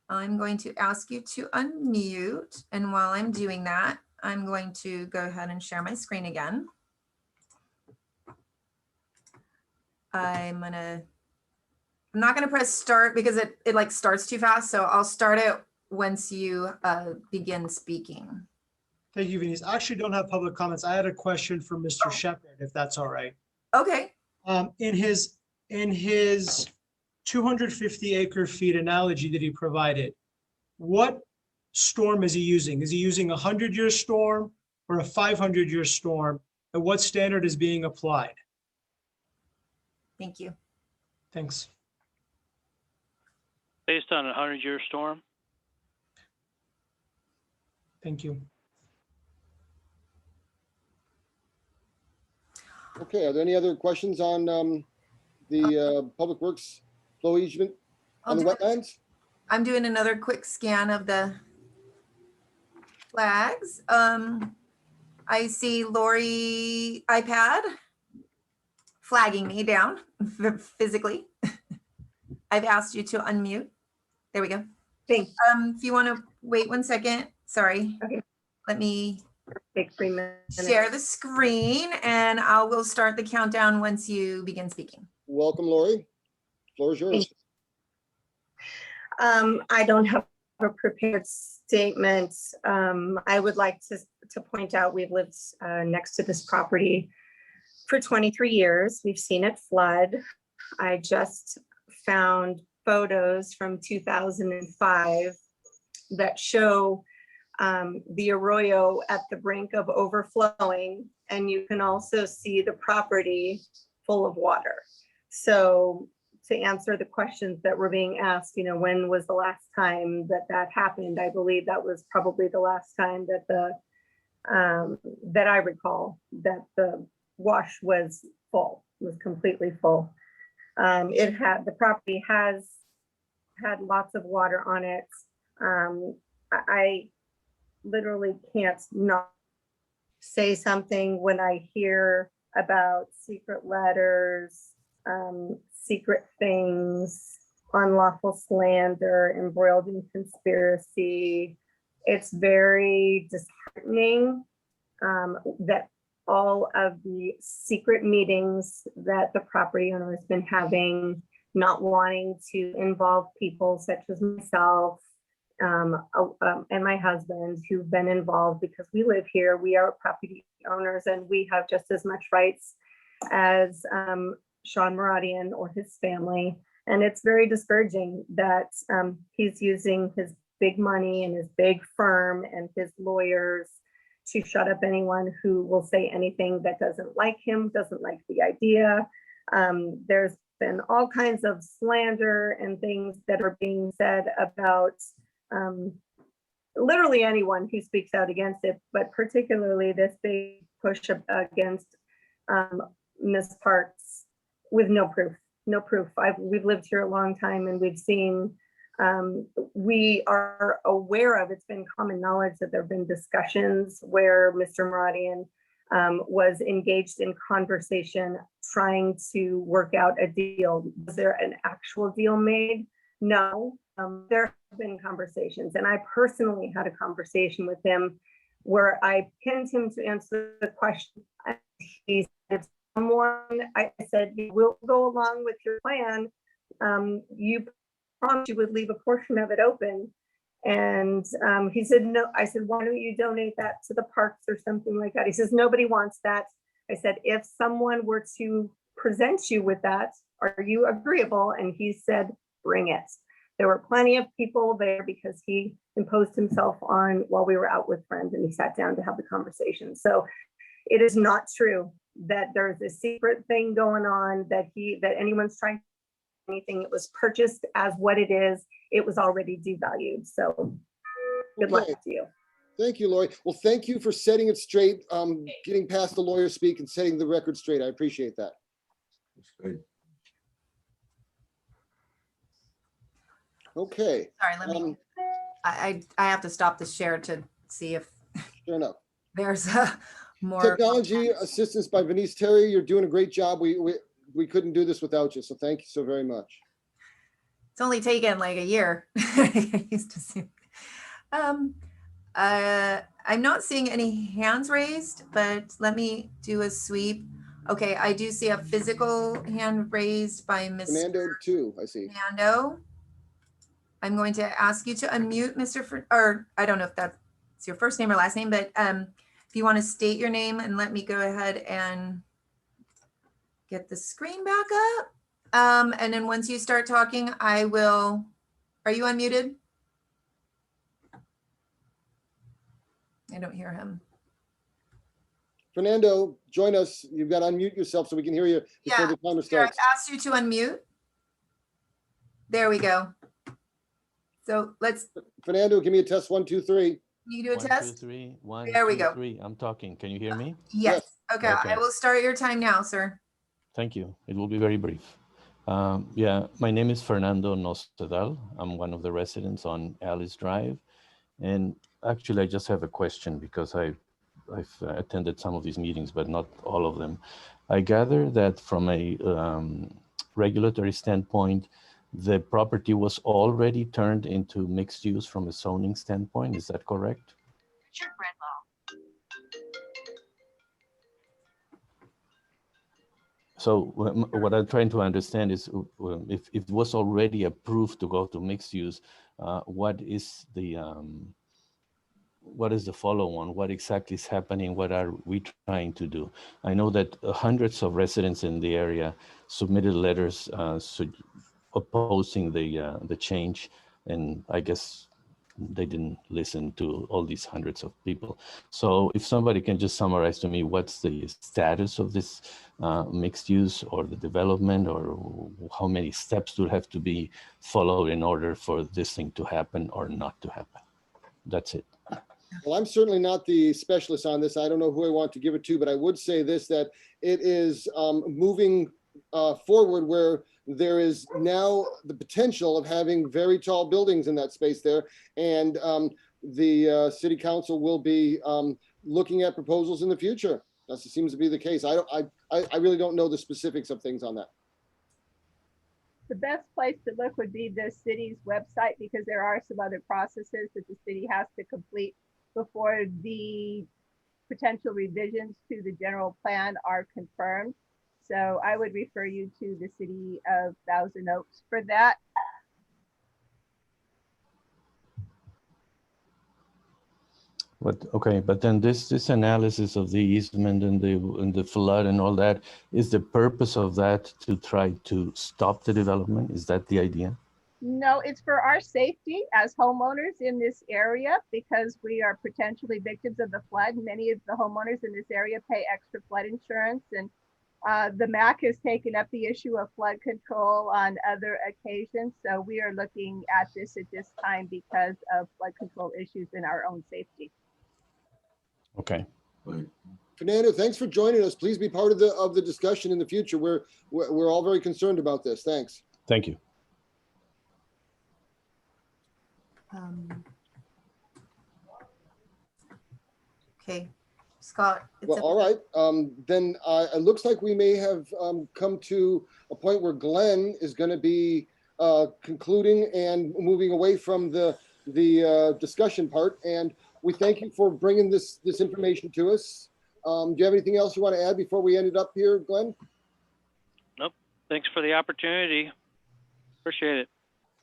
I'm going to ask you to unmute. And while I'm doing that, I'm going to go ahead and share my screen again. I'm going to I'm not gonna press start because it like starts too fast. So I'll start it once you begin speaking. Thank you, Denise. I actually don't have public comments. I had a question for Mr. Shepherd, if that's all right. Okay. In his 250 acre feet analogy that he provided, what storm is he using? Is he using a 100-year storm or a 500-year storm? And what standard is being applied? Thank you. Thanks. Based on a 100-year storm. Thank you. Okay, are there any other questions on the Public Works flow easement on the wetlands? I'm doing another quick scan of the flags. I see Lori iPad flagging me down physically. I've asked you to unmute. There we go. Thanks. If you want to wait 1 second, sorry. Okay. Let me Take 3 minutes. share the screen and I will start the countdown once you begin speaking. Welcome, Lori. Floor is yours. I don't have a prepared statement. I would like to point out we've lived next to this property for 23 years. We've seen it flood. I just found photos from 2005 that show the arroyo at the brink of overflowing, and you can also see the property full of water. So to answer the questions that were being asked, you know, when was the last time that that happened? I believe that was probably the last time that that I recall that the wash was full, was completely full. The property has had lots of water on it. I literally can't not say something when I hear about secret letters, secret things, unlawful slander, embroiled in conspiracy. It's very disheartening that all of the secret meetings that the property owner has been having, not wanting to involve people such as myself and my husband who've been involved because we live here, we are property owners and we have just as much rights as Sean Maradian or his family. And it's very discouraging that he's using his big money and his big firm and his lawyers to shut up anyone who will say anything that doesn't like him, doesn't like the idea. There's been all kinds of slander and things that are being said about literally anyone who speaks out against it, but particularly this big push against Ms. Parks with no proof. We've lived here a long time and we've seen, we are aware of, it's been common knowledge that there have been discussions where Mr. Maradian was engaged in conversation trying to work out a deal. Was there an actual deal made? No, there have been conversations. And I personally had a conversation with him where I pinned him to answer the question. He said, I said, we'll go along with your plan. You promised you would leave a portion of it open. And he said, no. I said, why don't you donate that to the parks or something like that? He says, nobody wants that. I said, if someone were to present you with that, are you agreeable? And he said, bring it. There were plenty of people there because he imposed himself on while we were out with friends and he sat down to have the conversation. So it is not true that there's a secret thing going on, that anyone's trying to do anything. It was purchased as what it is. It was already devalued. So good luck to you. Thank you, Lori. Well, thank you for setting it straight, getting past the lawyer speak and setting the record straight. I appreciate that. That's good. Okay. Sorry, let me, I have to stop the share to see if Sure enough. there's more. Technology assistance by Venice Terry. You're doing a great job. We couldn't do this without you. So thank you so very much. It's only taken like a year. I used to see. I'm not seeing any hands raised, but let me do a sweep. Okay, I do see a physical hand raised by Mr. Fernando too, I see. Fernando. I'm going to ask you to unmute or I don't know if that's your first name or last name, but if you want to state your name and let me go ahead and get the screen back up. And then once you start talking, are you unmuted? I don't hear him. Fernando, join us. You've got to unmute yourself so we can hear you before Yeah, the timer here, I've starts. asked you to unmute. There we go. So Fernando, give me a test. 1, 2, 3. you do a 1, test? 2, 3. 1, There we 2, go. 3. I'm talking. Can you hear me? Yes. Yes. Okay, Okay. I will start your time now, sir. Thank you. It will be very brief. Yeah, my name is Fernando Nocedal. I'm one of the residents on Alice Drive. And actually, I just have a question because I've attended some of these meetings, but not all of them. I gather that from a regulatory standpoint, the property was already turned into mixed use from a zoning standpoint. Is that correct? So what I'm trying to understand is if it was already approved to go to mixed use, what is the follow-on? What exactly is happening? What are we trying to do? I know that hundreds of residents in the area submitted letters opposing the change, and I guess they didn't listen to all these hundreds of people. So if somebody can just summarize to me what's the status of this mixed use or the development, or how many steps do have to be followed in order for this thing to happen or not to happen? That's it. Well, I'm certainly not the specialist on this. I don't know who I want to give it to, but I would say this, that it is moving forward where there is now the potential of having very tall buildings in that space there. And the city council will be looking at proposals in the future. That seems to be the case. I really don't know the specifics of things on that. The best place to look would be the city's website, because there are some other processes that the city has to complete before the potential revisions to the general plan are confirmed. So I would refer you to the city of Thousand Oaks for that. But then this analysis of the easement and the flood and all that, is the purpose of that to try to stop the development? Is that the idea? No, it's for our safety as homeowners in this area, because we are potentially victims of the flood. Many of the homeowners in this area pay extra flood insurance, and the MAC has taken up the issue of flood control on other occasions. So we are looking at this at this time because of flood control issues in our own safety. Okay. Fernando, thanks for joining us. Please be part of the discussion in the future. We're all very concerned about this. Thanks. Thank you. Okay, Scott. Well, all right. Then it looks like we may have come to a point where Glenn is going to be concluding and moving away from the discussion part. And we thank you for bringing this information to us. Do you have anything else you want to add before we end it up here, Glenn? Nope. Thanks for the opportunity. Appreciate it.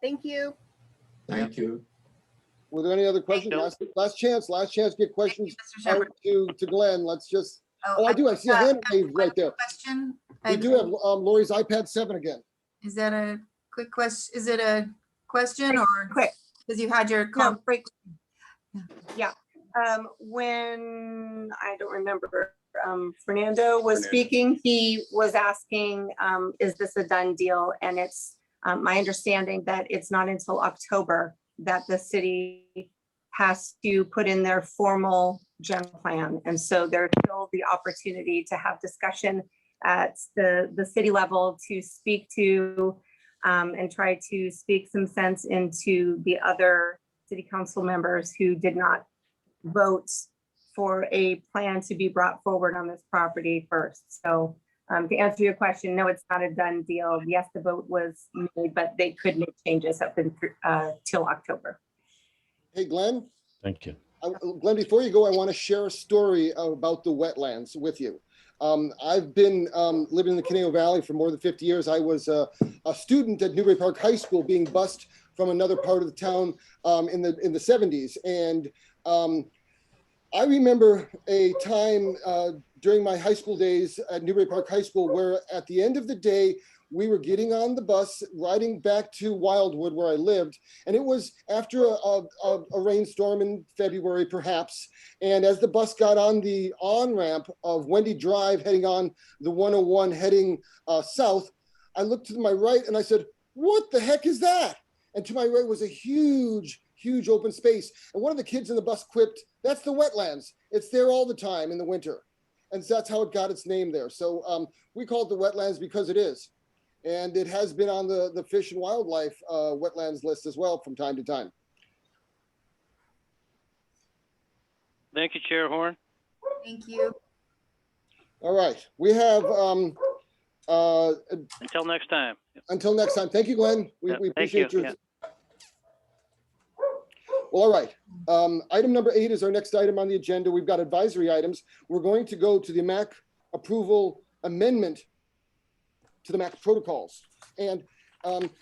Thank you. Thank you. Were there any other questions? Last chance to get questions out to Glenn. Let's just, I do. I see a hand waved right there. Question. We do have Lori's iPad 7 again. Is that a quick question? Is it a question or Quick. because you had your break? Yeah. When, I don't remember, Fernando was speaking, he was asking, is this a done deal? And it's my understanding that it's not until October that the city has to put in their formal general plan. And so there's still the opportunity to have discussion at the city level to speak to and try to speak some sense into the other city council members who did not vote for a plan to be brought forward on this property first. So to answer your question, no, it's not a done deal. Yes, the vote was made, but they could make changes up till October. Hey, Glenn. Thank you. Glenn, before you go, I want to share a story about the wetlands with you. I've been living in the Conejo Valley for more than 50 years. I was a student at Newbury Park High School being bused from another part of the town in the 70s. And I remember a time during my high school days at Newbury Park High School where at the end of the day, we were getting on the bus, riding back to Wildwood where I lived. And it was after a rainstorm in February, perhaps. And as the bus got on the on-ramp of Wendy Drive, heading on the 101 heading south, I looked to my right and I said, what the heck is that? And to my right was a huge open space. And one of the kids in the bus quipped, that's the wetlands. It's there all the time in the winter. And so that's how it got its name there. So we call it the wetlands because it is. And it has been on the Fish and Wildlife wetlands list as well from time to time. Thank you, Chair Horn. Thank you. All right, we have Until next time. until next time. Thank you, Glenn. We Thank appreciate you. your. Well, all right. Item number 8 is our next item on the agenda. We've got advisory items. We're going to go to the MAC approval amendment to the MAC protocols. And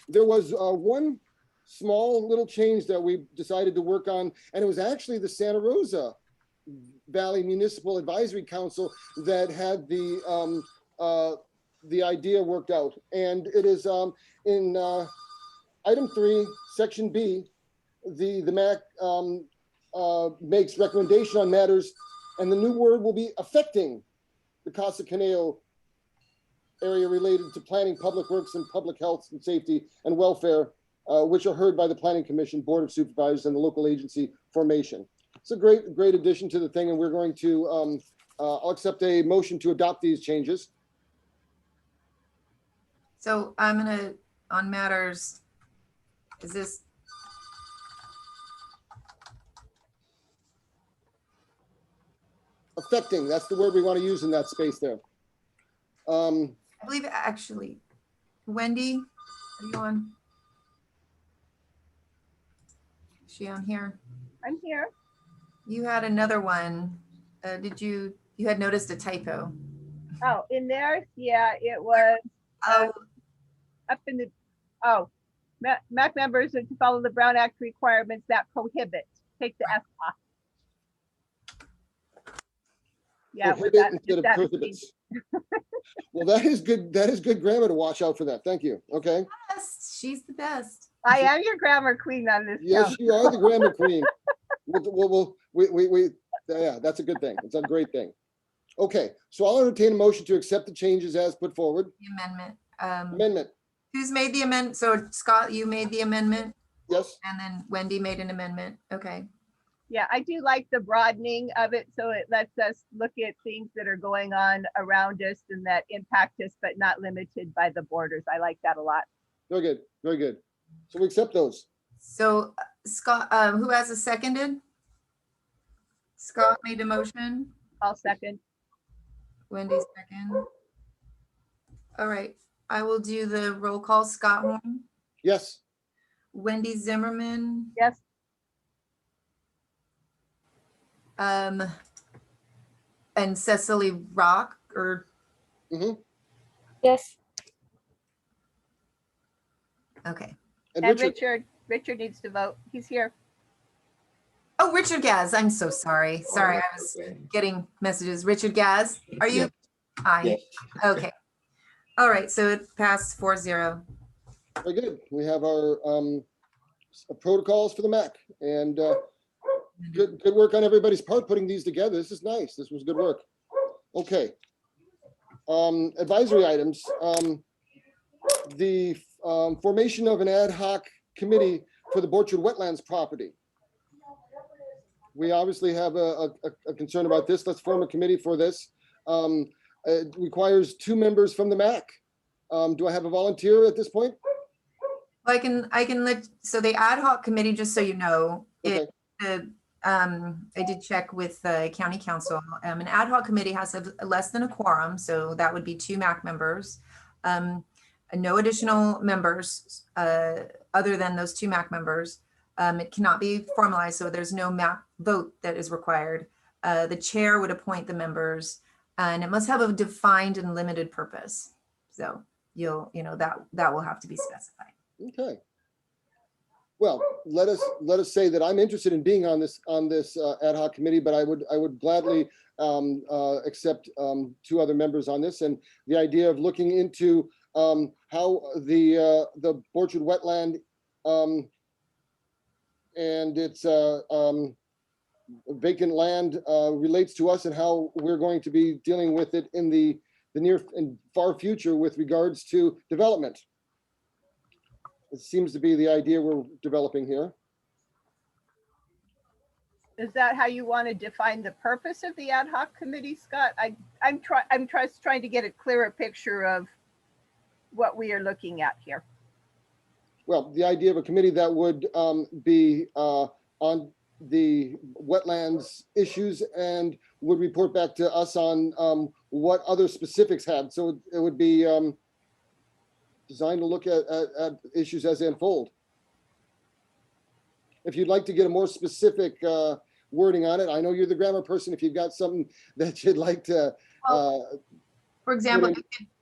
there was one small little change that we decided to work on, and it was actually the Santa Rosa Valley Municipal Advisory Council that had the idea worked out. And it is in item 3, section B, the MAC makes recommendation on matters, and the new word will be affecting the Casa Conejo area related to planning, public works, and public health and safety and welfare, which are heard by the Planning Commission, Board of Supervisors, and the local agency formation. It's a great addition to the thing, and we're going to, I'll accept a motion to adopt these changes. So I'm gonna, on matters, is this? Affecting, that's the word we want to use in that space there. I believe actually, Wendy, are you on? Is she on here? I'm here. You had another one. You had noticed a typo. Oh, in there? Yeah, it was Oh, up in the, MAC members are to follow the Brown Act requirements that prohibit. Take the S off. Yeah, with Prohibit that, instead of that prohibits. Well, that is good. That is good grammar to watch out for that. Thank you. Okay. best. She's the best. I am your grammar queen on this. Yes, show. you are the grammar queen. Yeah, that's a good thing. It's a great thing. Okay, so I'll entertain a motion to accept the changes as put forward. The amendment. Amendment. Who's made the amendment? So Scott, you made the amendment, Yes. and then Wendy made an amendment. Okay. Yeah, I do like the broadening of it, so it lets us look at things that are going on around us and that impact us, but not limited by the borders. I like that a lot. Very good. Very good. So we accept those. So Scott, who has a seconded? Scott made a motion. I'll second. Wendy second. All right, I will do the roll call. Scott Horn, Yes. Wendy Zimmerman, Yes. and Cecily Rock, or Yes. okay. And And Richard. Richard needs to vote. He's here. Oh, Richard Gaz. I'm so sorry. Sorry, I was getting messages. Richard Gaz, are you? Aye. Yes. Okay. All right, so it passed 4-0. Very good. We have our protocols for the MAC, and good work on everybody's part putting these together. This is nice. This was good work. Okay. Advisory items. The formation of an ad hoc committee for the Borchard Wetlands property. We obviously have a concern about this. Let's form a committee for this. It requires 2 members from the MAC. Do I have a volunteer at this point? I can let, so the ad hoc committee, just so you know, Okay. I did check with the county council. An ad hoc committee has less than a quorum, so that would be 2 MAC members. No additional members other than those 2 MAC members. It cannot be formalized, so there's no MAC vote that is required. The chair would appoint the members. And it must have a defined and limited purpose. So that will have to be specified. Okay. Well, let us say that I'm interested in being on this ad hoc committee, but I would gladly accept 2 other members on this, and the idea of looking into how the Orchard wetland and its vacant land relates to us, and how we're going to be dealing with it in the near and far future with regards to development. It seems to be the idea we're developing here. Is that how you want to define the purpose of the ad hoc committee, Scott? I'm trying to get a clearer picture of what we are looking at here. Well, the idea of a committee that would be on the wetlands issues and would report back to us on what other specifics had. So it would be designed to look at issues as they unfold. If you'd like to get a more specific wording on it, I know you're the grammar person. If you've got something that you'd like to, for example,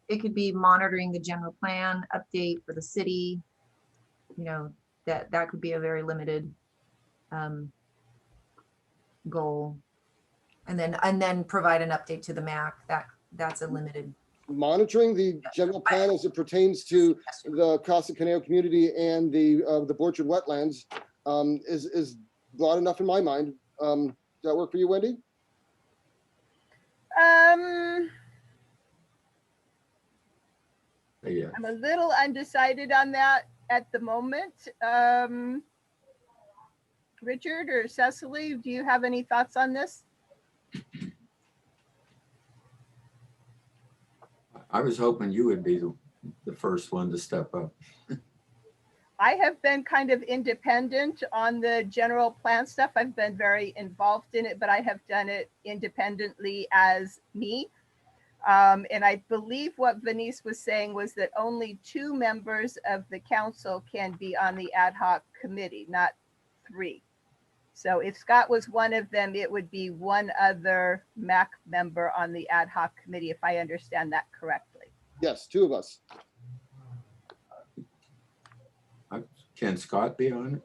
it could be monitoring the general plan update for the city. That could be a very limited goal, and then provide an update to the MAC. That's a limited. Monitoring the general plan as it pertains to the Casa Conejo community and the Orchard wetlands is broad enough in my mind. Does that work for you, Wendy? Yeah. I'm a little undecided on that at the moment. Richard or Cecily, do you have any thoughts on this? I was hoping you would be the first one to step up. I have been kind of independent on the general plan stuff. I've been very involved in it, but I have done it independently as me. And I believe what Venice was saying was that only 2 members of the council can be on the ad hoc committee, not 3. So if Scott was one of them, it would be one other MAC member on the ad hoc committee, if I understand that correctly. Yes, 2 of us. Can Scott be on it?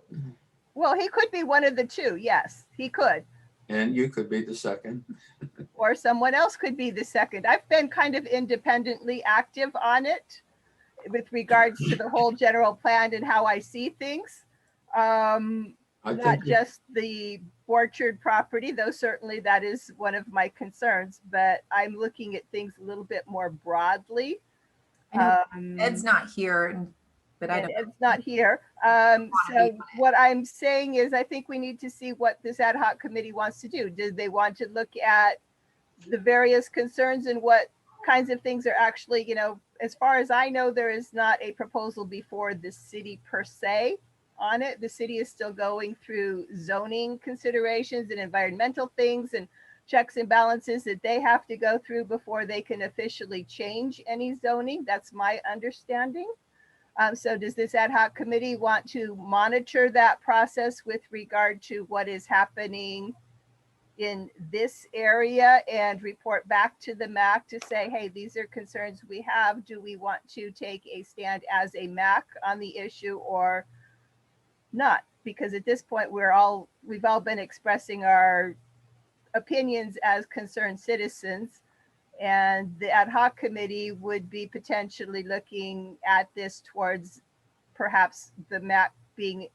Well, he could be one of the 2. Yes, he could. And you could be the second. Or someone else could be the second. I've been kind of independently active on it with regards to the whole general plan and how I see things. Not just the Orchard property, though certainly that is one of my concerns, but I'm looking at things a little bit more broadly. Ed's not here, but I don't. Ed's not here. So what I'm saying is I think we need to see what this ad hoc committee wants to do. Do they want to look at the various concerns and what kinds of things are actually, as far as I know, there is not a proposal before the city per se on it. The city is still going through zoning considerations and environmental things and checks and balances that they have to go through before they can officially change any zoning. That's my understanding. So does this ad hoc committee want to monitor that process with regard to what is happening in this area and report back to the MAC to say, hey, these are concerns we have. Do we want to take a stand as a MAC on the issue or not? Because at this point, we've all been expressing our opinions as concerned citizens, and the ad hoc committee would be potentially looking at this towards perhaps the MAC being,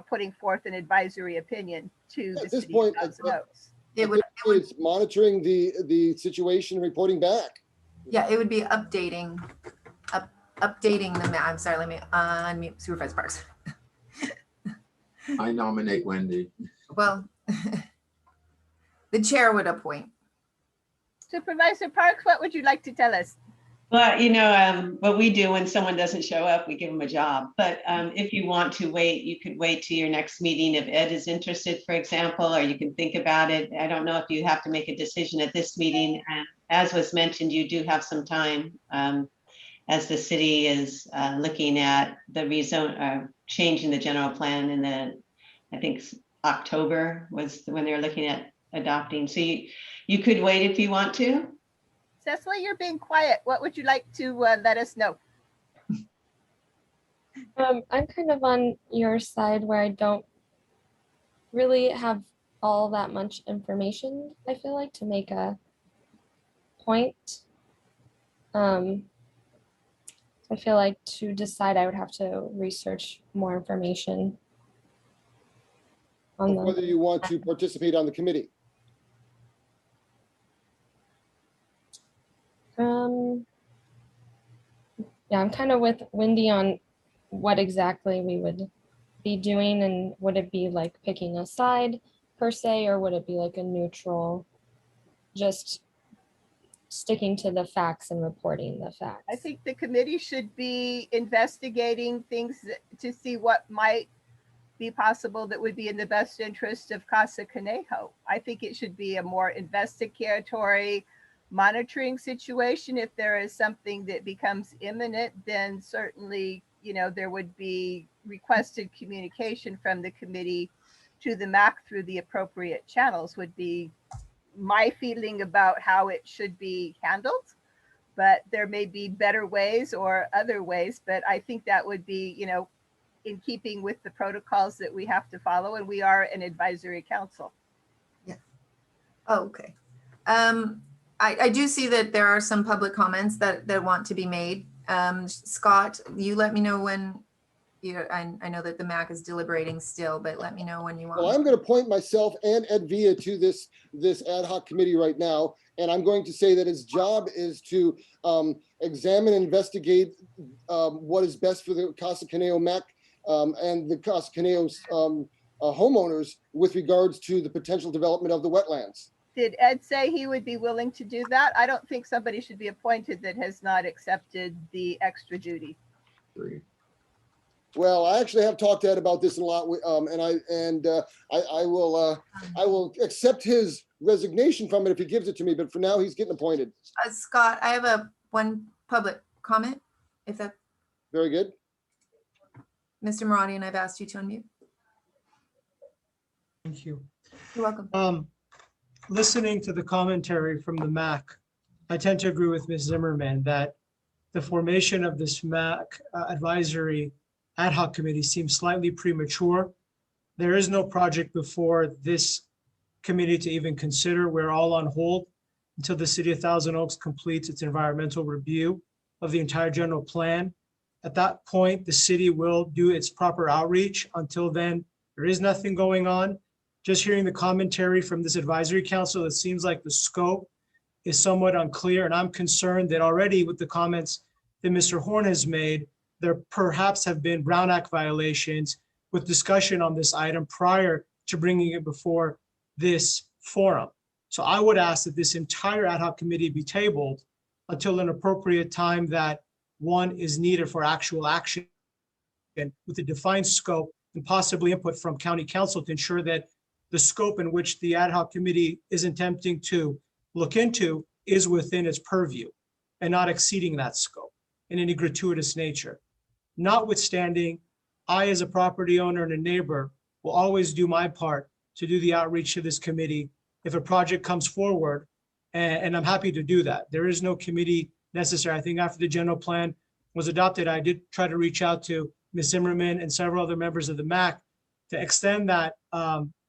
putting forth an advisory opinion to the city of Thousand Oaks. It's monitoring the situation and reporting back. Yeah, it would be updating the MAC. I'm sorry, let me unmute Supervisor Parks. I nominate Wendy. Well, the chair would appoint. Supervisor Parks, what would you like to tell us? Well, what we do when someone doesn't show up, we give them a job. But if you want to wait, you could wait to your next meeting if Ed is interested, for example, or you can think about it. I don't know if you have to make a decision at this meeting. As was mentioned, you do have some time as the city is looking at the rezone, changing the general plan in I think October was when they're looking at adopting. So you could wait if you want to. Cecily, you're being quiet. What would you like to let us know? I'm kind of on your side where I don't really have all that much information, I feel like, to make a point. I feel like to decide, I would have to research more information on Whether you want to participate on the committee. Yeah, I'm kind of with Wendy on what exactly we would be doing, and would it be like picking a side per se, or would it be like a neutral, just sticking to the facts and reporting the facts? I think the committee should be investigating things to see what might be possible that would be in the best interest of Casa Conejo. I think it should be a more investigatory monitoring situation. If there is something that becomes imminent, then certainly, there would be requested communication from the committee to the MAC through the appropriate channels, would be my feeling about how it should be handled. But there may be better ways or other ways, but I think that would be, in keeping with the protocols that we have to follow, and we are an advisory council. Yeah. Oh, okay. I do see that there are some public comments that want to be made. Scott, you let me know when I know that the MAC is deliberating still, but let me know when you want. Well, I'm going to point myself and Ed Villa to this ad hoc committee right now. And I'm going to say that his job is to examine and investigate what is best for the Casa Conejo MAC and the Casa Conejo's homeowners with regards to the potential development of the wetlands. Did Ed say he would be willing to do that? I don't think somebody should be appointed that has not accepted the extra duty. Well, I actually have talked to Ed about this a lot, and I will accept his resignation from it if he gives it to me. But for now, he's getting appointed. Scott, I have one public comment. If that. Very good. Mr. Maradian, I've asked you to unmute. Thank you. You're welcome. Listening to the commentary from the MAC, I tend to agree with Ms. Zimmerman that the formation of this MAC advisory ad hoc committee seems slightly premature. There is no project before this committee to even consider. We're all on hold until the city of Thousand Oaks completes its environmental review of the entire general plan. At that point, the city will do its proper outreach. Until then, there is nothing going on. Just hearing the commentary from this advisory council, it seems like the scope is somewhat unclear, and I'm concerned that already with the comments that Mr. Horn has made, there perhaps have been Brown Act violations with discussion on this item prior to bringing it before this forum. So I would ask that this entire ad hoc committee be tabled until an appropriate time that one is needed for actual action with a defined scope and possibly input from county council to ensure that the scope in which the ad hoc committee is attempting to look into is within its purview and not exceeding that scope in any gratuitous nature. Notwithstanding, I, as a property owner and a neighbor, will always do my part to do the outreach to this committee if a project comes forward, and I'm happy to do that. There is no committee necessary. I think after the general plan was adopted, I did try to reach out to Ms. Zimmerman and several other members of the MAC to extend that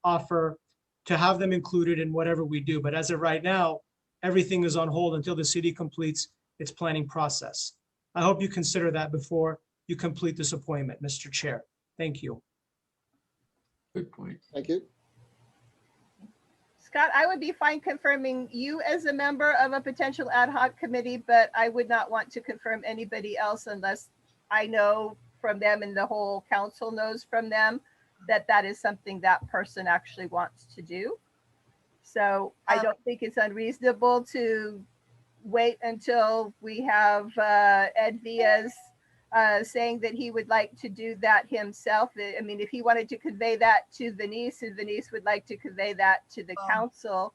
offer to have them included in whatever we do. But as of right now, everything is on hold until the city completes its planning process. I hope you consider that before you complete this appointment, Mr. Chair. Thank you. Good point. Thank you. Scott, I would be fine confirming you as a member of a potential ad hoc committee, but I would not want to confirm anybody else unless I know from them and the whole council knows from them that that is something that person actually wants to do. So I don't think it's unreasonable to wait until we have Ed Villas saying that he would like to do that himself. I mean, if he wanted to convey that to Venice and Venice would like to convey that to the council,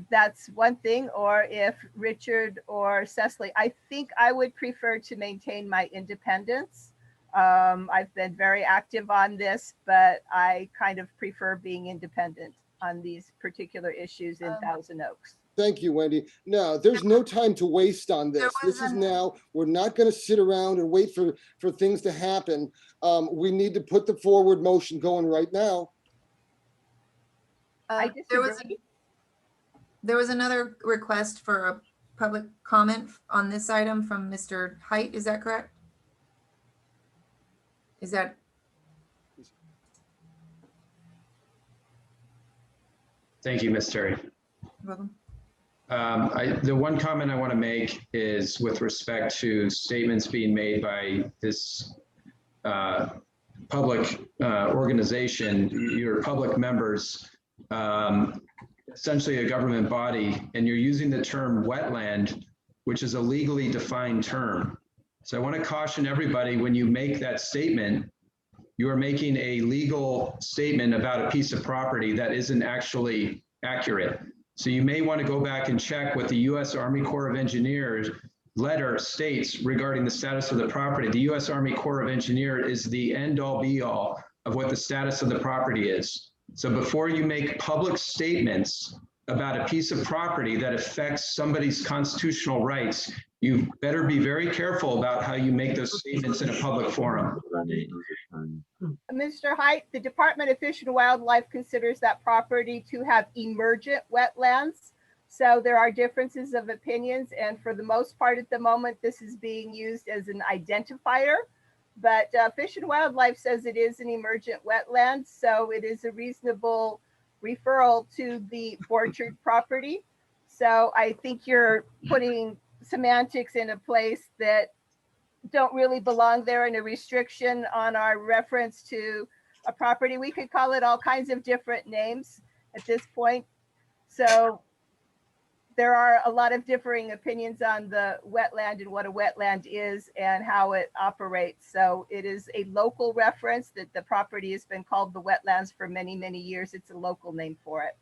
that's one thing. Or if Richard or Cecily, I think I would prefer to maintain my independence. I've been very active on this, but I kind of prefer being independent. on these particular issues in Thousand Oaks. Thank you, Wendy. No, there's no time to waste on this. This is now, we're not going to sit around and wait for things to happen. We need to put the forward motion going right now. I disagree. There was another request for a public comment on this item from Mr. Height. Is that correct? Is that? Thank you, Ms. Terry. Welcome. The one comment I want to make is with respect to statements being made by this public organization, your public members, essentially a government body, and you're using the term wetland, which is a legally defined term. So I want to caution everybody, when you make that statement, you are making a legal statement about a piece of property that isn't actually accurate. So you may want to go back and check what the U.S. Army Corps of Engineers letter states regarding the status of the property. The U.S. Army Corps of Engineers is the end-all be-all of what the status of the property is. So before you make public statements about a piece of property that affects somebody's constitutional rights, you better be very careful about how you make those statements in a public forum. Mr. Height, the Department of Fish and Wildlife considers that property to have emergent wetlands. So there are differences of opinions, and for the most part at the moment, this is being used as an identifier. But Fish and Wildlife says it is an emergent wetland, so it is a reasonable referral to the orchard property. So I think you're putting semantics in a place that don't really belong there, and a restriction on our reference to a property. We could call it all kinds of different names at this point. So there are a lot of differing opinions on the wetland and what a wetland is and how it operates. So it is a local reference that the property has been called the wetlands for many, many years. It's a local name for it.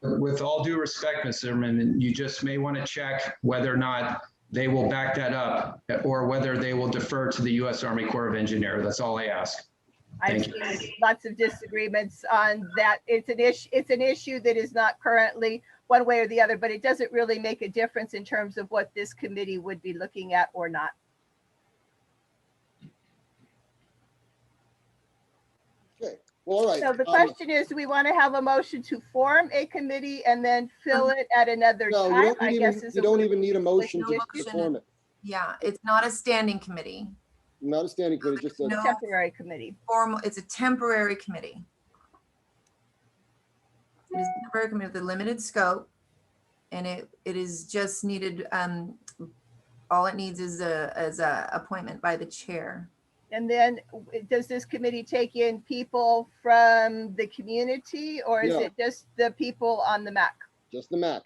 With all due respect, Mr. Zimmerman, you just may want to check whether or not they will back that up or whether they will defer to the U.S. Army Corps of Engineers. That's all I ask. I've seen lots of disagreements on that. It's an issue that is not currently one way or the other, but it doesn't really make a difference in terms of what this committee would be looking at or not. Okay, well, all right. So the question is, do we want to have a motion to form a committee and then fill it at another No, time? you don't even need a motion to motion. form it. Yeah, it's not a standing committee. Not a standing committee, just a. No. Temporary committee. Formal, it's a temporary committee. It is a temporary committee with a limited scope, and it is just needed, all it needs is a appointment by the chair. And then does this committee take in people from the community, or is Yeah. it just the people on the MAC? Just the MAC.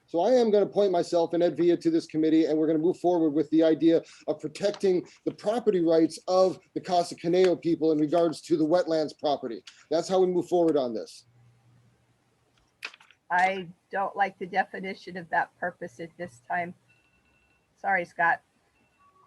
So I am going to appoint myself and Ed Villa to this committee, and we're going to move forward with the idea of protecting the property rights of the Casa Conejo people in regards to the wetlands property. That's how we move forward on this. I don't like the definition of that purpose at this time. Sorry, Scott.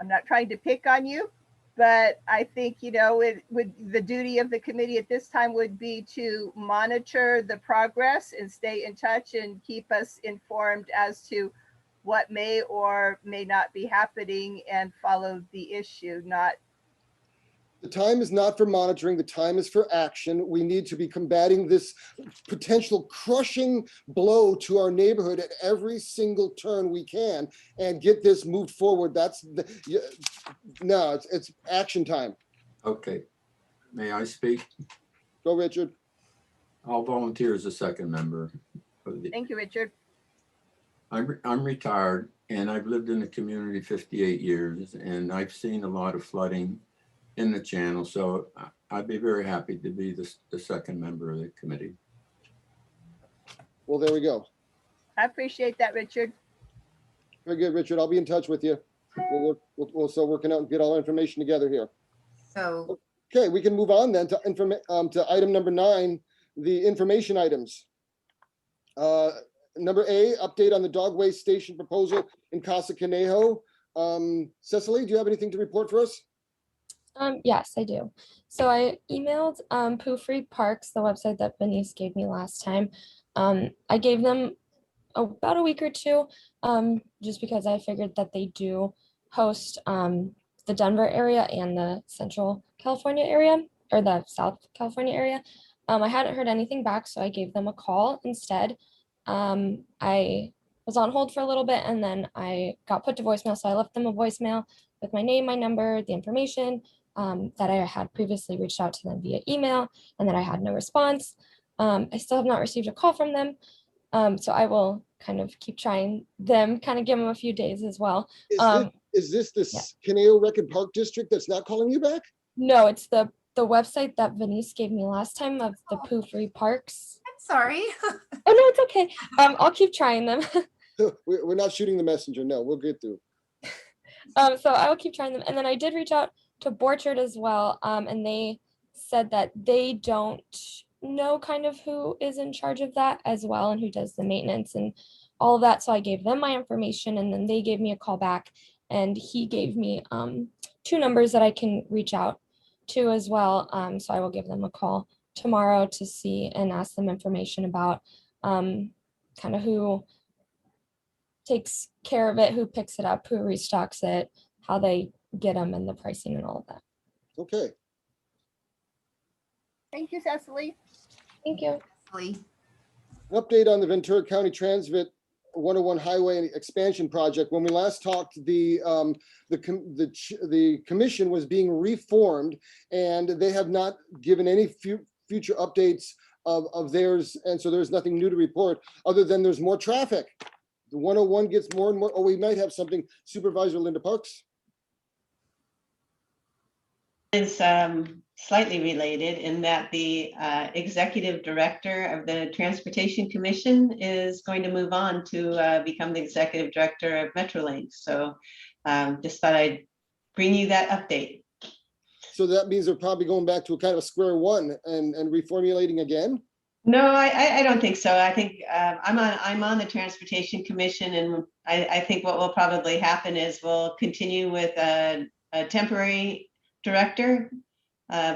I'm not trying to pick on you, but I think, the duty of the committee at this time would be to monitor the progress and stay in touch and keep us informed as to what may or may not be happening and follow the issue, not. The time is not for monitoring, the time is for action. We need to be combating this potential crushing blow to our neighborhood at every single turn we can and get this moved forward. That's no, it's action time. Okay. May I speak? Go, Richard. I'll volunteer as a second member. Thank you, Richard. I'm retired and I've lived in the community 58 years and I've seen a lot of flooding in the channel, so I'd be very happy to be the second member of the committee. Well, there we go. I appreciate that, Richard. Very good, Richard. I'll be in touch with you. We'll start working out and get all our information together here. So. Okay, we can move on then to item number 9, the information items. Number A, update on the dog waste station proposal in Casa Conejo. Cecily, do you have anything to report for us? Yes, I do. So I emailed Pooh Free Parks, the website that Benice gave me last time. I gave them about a week or two, just because I figured that they do host the Denver area and the Central California area, or the South California area. I hadn't heard anything back, so I gave them a call instead. I was on hold for a little bit and then I got put to voicemail. So I left them a voicemail with my name, my number, the information, that I had previously reached out to them via email and that I had no response. I still have not received a call from them. So I will kind of keep trying them, kind of give them a few days as well. Is this the yeah. Conejo Rec and Park District that's not calling you back? No, it's the website that Venice gave me last time of the Pooh Free Parks. I'm sorry. Oh no, it's okay. I'll keep trying them. We're not shooting the messenger. No, we'll get through. So I will keep trying them. And then I did reach out to Borchard as well. And they said that they don't know kind of who is in charge of that as well and who does the maintenance and all of that. So I gave them my information and then they gave me a call back and he gave me 2 numbers that I can reach out to as well. So I will give them a call tomorrow to see and ask them information about kind of who takes care of it, who picks it up, who restocks it, how they get them and the pricing and all of that. Okay. Thank you, Cecily. Thank you. An update on the Ventura County Transit 101 Highway Expansion Project. When we last talked, the commission was being reformed and they have not given any future updates of theirs. And so there's nothing new to report other than there's more traffic. The 101 gets more and more. Oh, we might have something. Supervisor Linda Parks. Is slightly related in that the executive director of the Transportation Commission is going to move on to become the executive director of Metrolink. So just thought I'd bring you that update. So that means they're probably going back to a kind of square one and reformulating again? No, I don't think so. I think I'm on the Transportation Commission, and I think what will probably happen is we'll continue with a temporary director,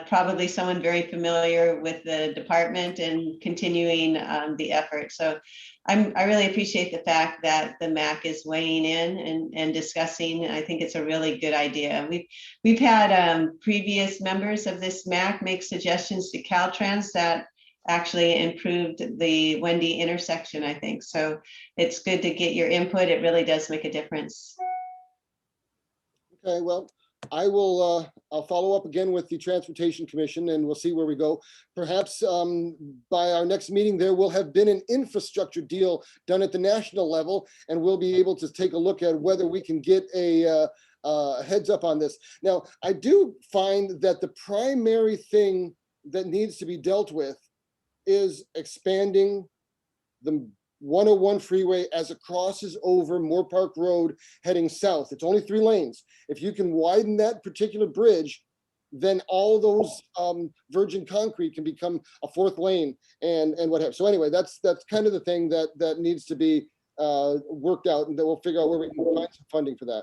probably someone very familiar with the department and continuing the effort. So I really appreciate the fact that the MAC is weighing in and discussing. I think it's a really good idea. We've had previous members of this MAC make suggestions to Caltrans that actually improved the Wendy intersection, I think. So it's good to get your input. It really does make a difference. Okay, well, I will, I'll follow up again with the Transportation Commission and we'll see where we go. Perhaps by our next meeting, there will have been an infrastructure deal done at the national level and we'll be able to take a look at whether we can get a heads up on this. Now, I do find that the primary thing that needs to be dealt with is expanding the 101 freeway as it crosses over Moore Park Road heading south. It's only 3 lanes. If you can widen that particular bridge, then all those virgin concrete can become a 4th lane and what have. So anyway, that's kind of the thing that needs to be worked out, and then we'll figure out where we can find some funding for that.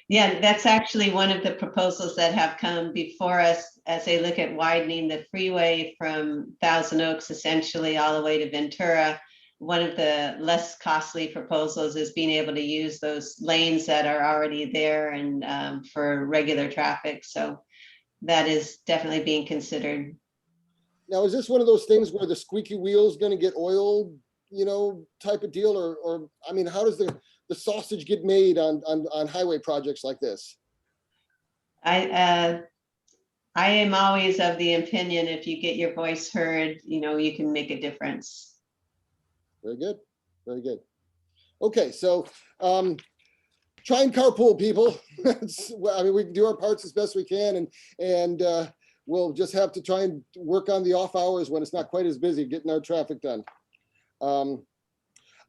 Yeah, that's actually one of the proposals that have come before us as they look at widening the freeway from Thousand Oaks essentially all the way to Ventura. One of the less costly proposals is being able to use those lanes that are already there and for regular traffic. So that is definitely being considered. Now, is this one of those things where the squeaky wheel is going to get oiled, you know, type of deal, or I mean, how does the sausage get made on highway projects like this? I am always of the opinion if you get your voice heard, you know, you can make a difference. Very good. Very good. Okay, so try and carpool, people. I mean, we can do our parts as best we can, and we'll just have to try and work on the off hours when it's not quite as busy, getting our traffic done.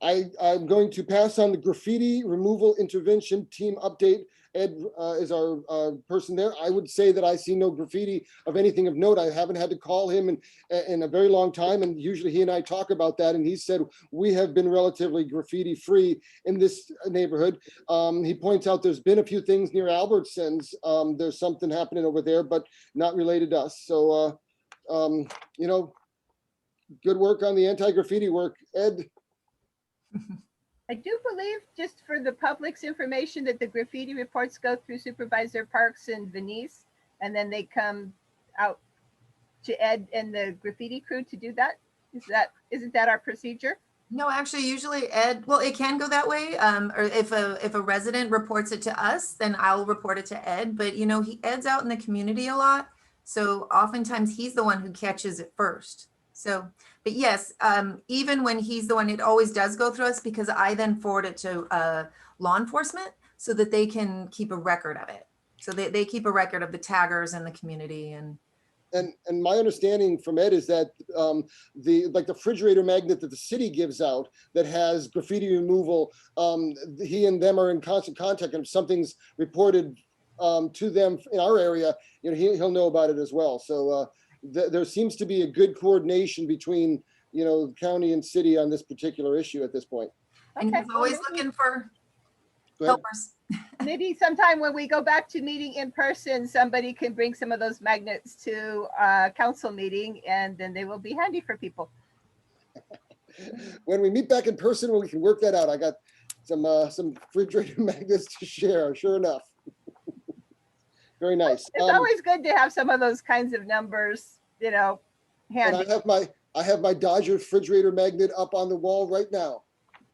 I'm going to pass on the graffiti removal intervention team update. Ed is our person there. I would say that I see no graffiti of anything of note. I haven't had to call him in a very long time, and usually he and I talk about that, and he said we have been relatively graffiti free in this neighborhood. He points out there's been a few things near Albertsons. There's something happening over there, but not related to us. So, you know, good work on the anti-graffiti work, Ed. I do believe, just for the public's information, that the graffiti reports go through Supervisor Parks and Venice, and then they come out to Ed and the graffiti crew to do that. Isn't that our procedure? No, actually, usually Ed, well, it can go that way. Or if a resident reports it to us, then I'll report it to Ed. But you know, Ed's out in the community a lot, so oftentimes he's the one who catches it first. So, but yes, even when he's the one, it always does go through us, because I then forward it to law enforcement so that they can keep a record of it. So they keep a record of the taggers in the community. And my understanding from Ed is that the refrigerator magnet that the city gives out that has graffiti removal, he and them are in constant contact, and if something's reported to them in our area, you know, he'll know about it as well. So there seems to be a good coordination between, you know, county and city on this particular issue at this point. And he's always looking for helpers. Maybe sometime when we go back to meeting in person, somebody can bring some of those magnets to council meeting, and then they will be handy for people. When we meet back in person, we can work that out. I got some refrigerator magnets to share, sure enough. Very nice. It's always good to have some of those kinds of numbers, you know, handy. And I have my Dodger refrigerator magnet up on the wall right now,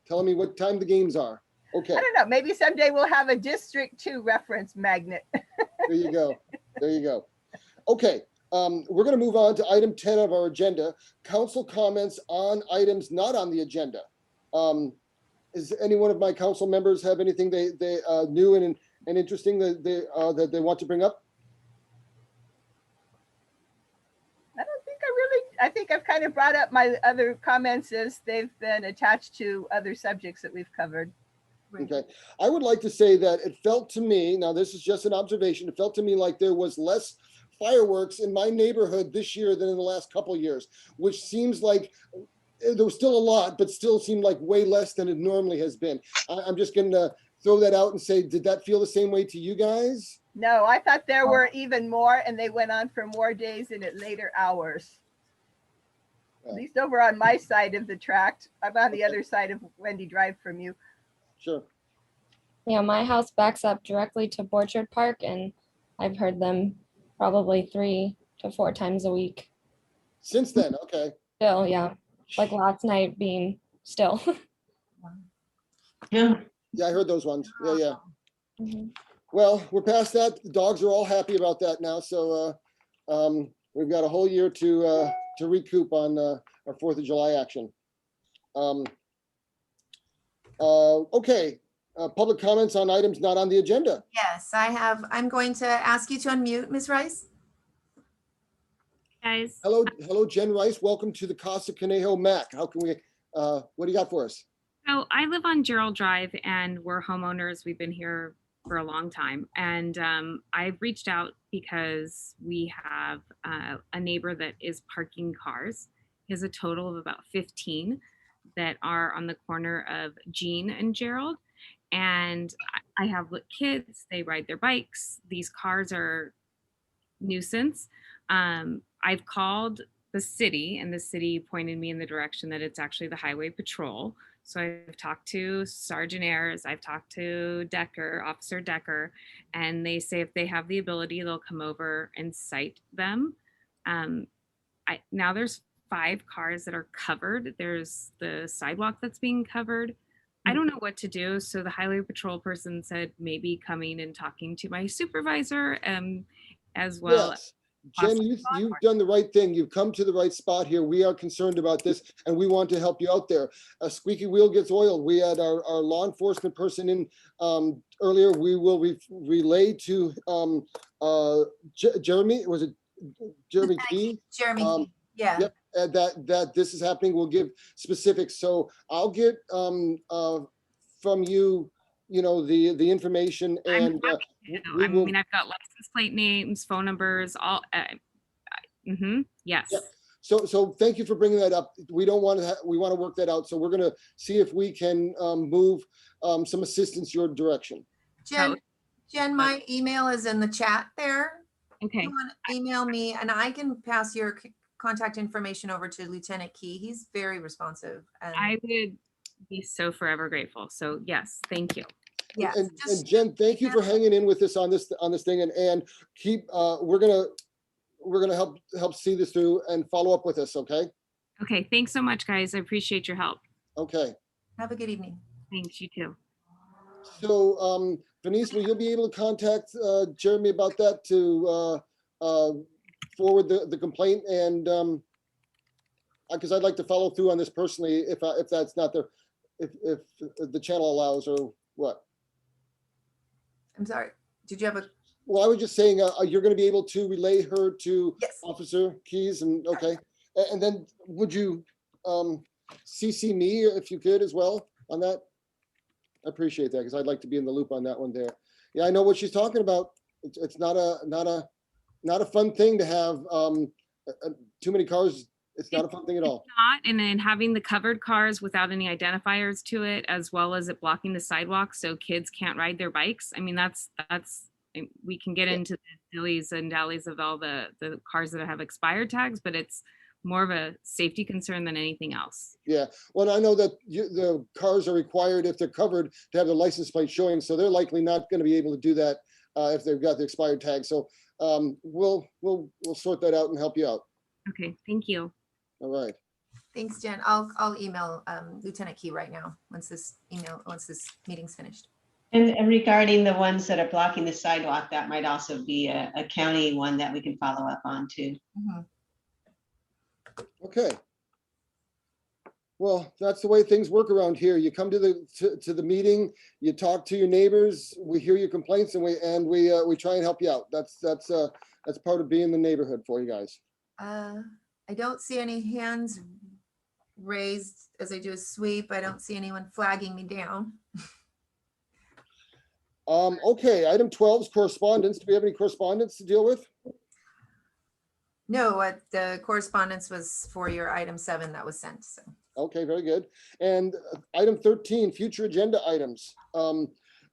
telling me what time the games are. Okay. I don't know. Maybe someday we'll have a District 2 reference magnet. There you go. There you go. Okay. We're going to move on to item 10 of our agenda. Council comments on items not on the agenda. Is any one of my council members have anything they new and interesting that they want to bring up? I think I've kind of brought up my other comments as they've been attached to other subjects that we've covered. Okay. I would like to say that it felt to me, now this is just an observation, it felt to me like there was less fireworks in my neighborhood this year than in the last couple of years, which seems like there was still a lot, but still seemed like way less than it normally has been. I'm just going to throw that out and say, did that feel the same way to you guys? No, I thought there were even more, and they went on for more days and at later hours. At least over on my side of the tract. I'm on the other side of Wendy Drive from you. Sure. Yeah, my house backs up directly to Borchard Park, and I've heard them probably 3 to 4 times a week. Since then, okay. Still, yeah. Like last night being still. Yeah. Yeah, I heard those ones. Yeah. Mhm. Well, we're past that. The dogs are all happy about that now. So we've got a whole year to recoup on our 4th of July action. Okay, public comments on items not on the agenda. Yes, I have. I'm going to ask you to unmute, Ms. Rice. Guys. Hello, Jen Rice. Welcome to the Casa Conejo MAC. How can we, what do you got for us? So I live on Gerald Drive and we're homeowners. We've been here for a long time. And I've reached out because we have a neighbor that is parking cars. He has a total of about 15 that are on the corner of Jean and Gerald. And I have kids, they ride their bikes. These cars are nuisance. I've called the city and the city pointed me in the direction that it's actually the highway patrol. So I've talked to Sergeant Ayers, I've talked to Decker, Officer Decker, and they say if they have the ability, they'll come over and cite them. Now there's 5 cars that are covered. There's the sidewalk that's being covered. I don't know what to do. So the highway patrol person said maybe coming and talking to my supervisor as well. Yes. Jen, you've done the right thing. You've come to the right spot here. We are concerned about this and we want to help you out there. A squeaky wheel gets oiled. We had our law enforcement person in earlier. We will relay to Jeremy. Was it Jeremy Key? Jeremy Key. Yeah. Yep. that this is happening. We'll give specifics. So I'll get from you, the information, and we I will. mean, I've got license plate names, phone numbers, all. Yes. Yeah. So thank you for bringing that up. We don't want to, we want to work that out. So we're going to see if we can move some assistance your direction. Jen, my email is in the chat there. Okay. You want to email me and I can pass your contact information over to Lieutenant Key. He's very responsive. And I would be so forever grateful. So yes, thank you. yes, And Jen, thank you for hanging in with us on this thing, and keep we're gonna help see this through and follow up with us. Okay. Okay. Thanks so much, guys. I appreciate your help. Okay. have a good evening. Thanks. You too. So Venice, will you be able to contact Jeremy about that to forward the complaint, and because I'd like to follow through on this personally if that's not the if the channel allows, or what? I'm sorry. Did you have a? Well, I was just saying, you're going to be able to relay her to Yes. Officer Keys, and okay. And then would you CC me if you could as well on that? I appreciate that, because I'd like to be in the loop on that one there. Yeah, I know what she's talking about. It's not a fun thing to have too many cars. It's not a fun thing at all. Not, and then having the covered cars without any identifiers to it, as well as it blocking the sidewalk so kids can't ride their bikes. I mean, that's we can get into the dillies and dallies of all the cars that have expired tags, but it's more of a safety concern than anything else. Yeah, well, I know that the cars are required, if they're covered, to have the license plate showing, so they're likely not going to be able to do that if they've got the expired tag. So we'll sort that out and help you out. Okay, thank you. All right. Thanks, Jen. I'll email Lieutenant Key right now once this meeting's finished. And regarding the ones that are blocking the sidewalk, that might also be a county one that we can follow up on too. Okay. Well, that's the way things work around here. You come to the meeting, you talk to your neighbors, we hear your complaints, and we try and help you out. That's part of being in the neighborhood for you guys. I don't see any hands raised as I do a sweep. I don't see anyone flagging me down. Okay, item 12 is correspondence. Do we have any correspondence to deal with? No, the correspondence was for your item 7 that was sent. So. Okay, very good. And item 13, future agenda items.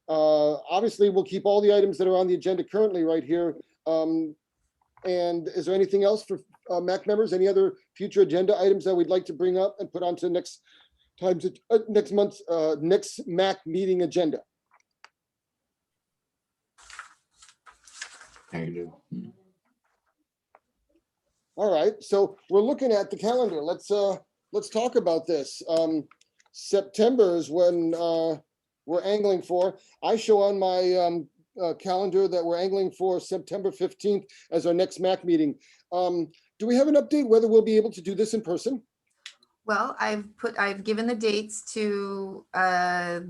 Obviously, we'll keep all the items that are on the agenda currently right here. And is there anything else for MAC members? Any other future agenda items that we'd like to bring up and put onto next month's next MAC meeting agenda? All right, so we're looking at the calendar. Let's talk about this. September is when we're angling for. I show on my calendar that we're angling for September 15th as our next MAC meeting. Do we have an update whether we'll be able to do this in person? Well, I've given the dates to the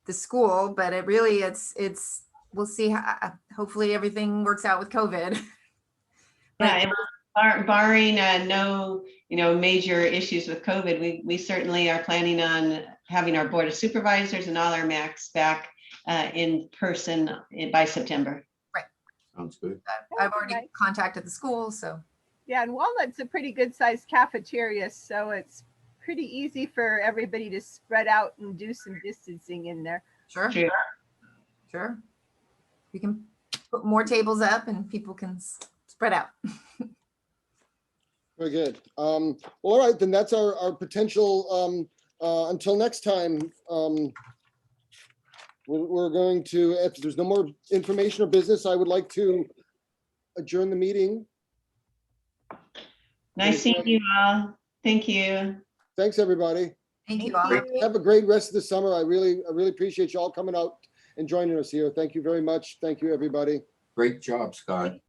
school, but it's we'll see how, hopefully everything works out with COVID. Yeah, barring no major issues with COVID, we certainly are planning on having our Board of Supervisors and all our MACs back in person by September. Right. Sounds good. I've already contacted the school, so. Yeah, and Walnut's a pretty good sized cafeteria, so it's pretty easy for everybody to spread out and do some distancing in there. Sure. We can put more tables up and people can spread out. Very good. Well, all right, then that's our potential. Until next time, we're going to, if there's no more information or business, I would like to adjourn the meeting. Nice seeing you all. Thank you. Thanks, everybody. Thank you all. Have a great rest of the summer. I really appreciate you all coming out and joining us here. Thank you very much. Thank you, everybody. Great job, Scott.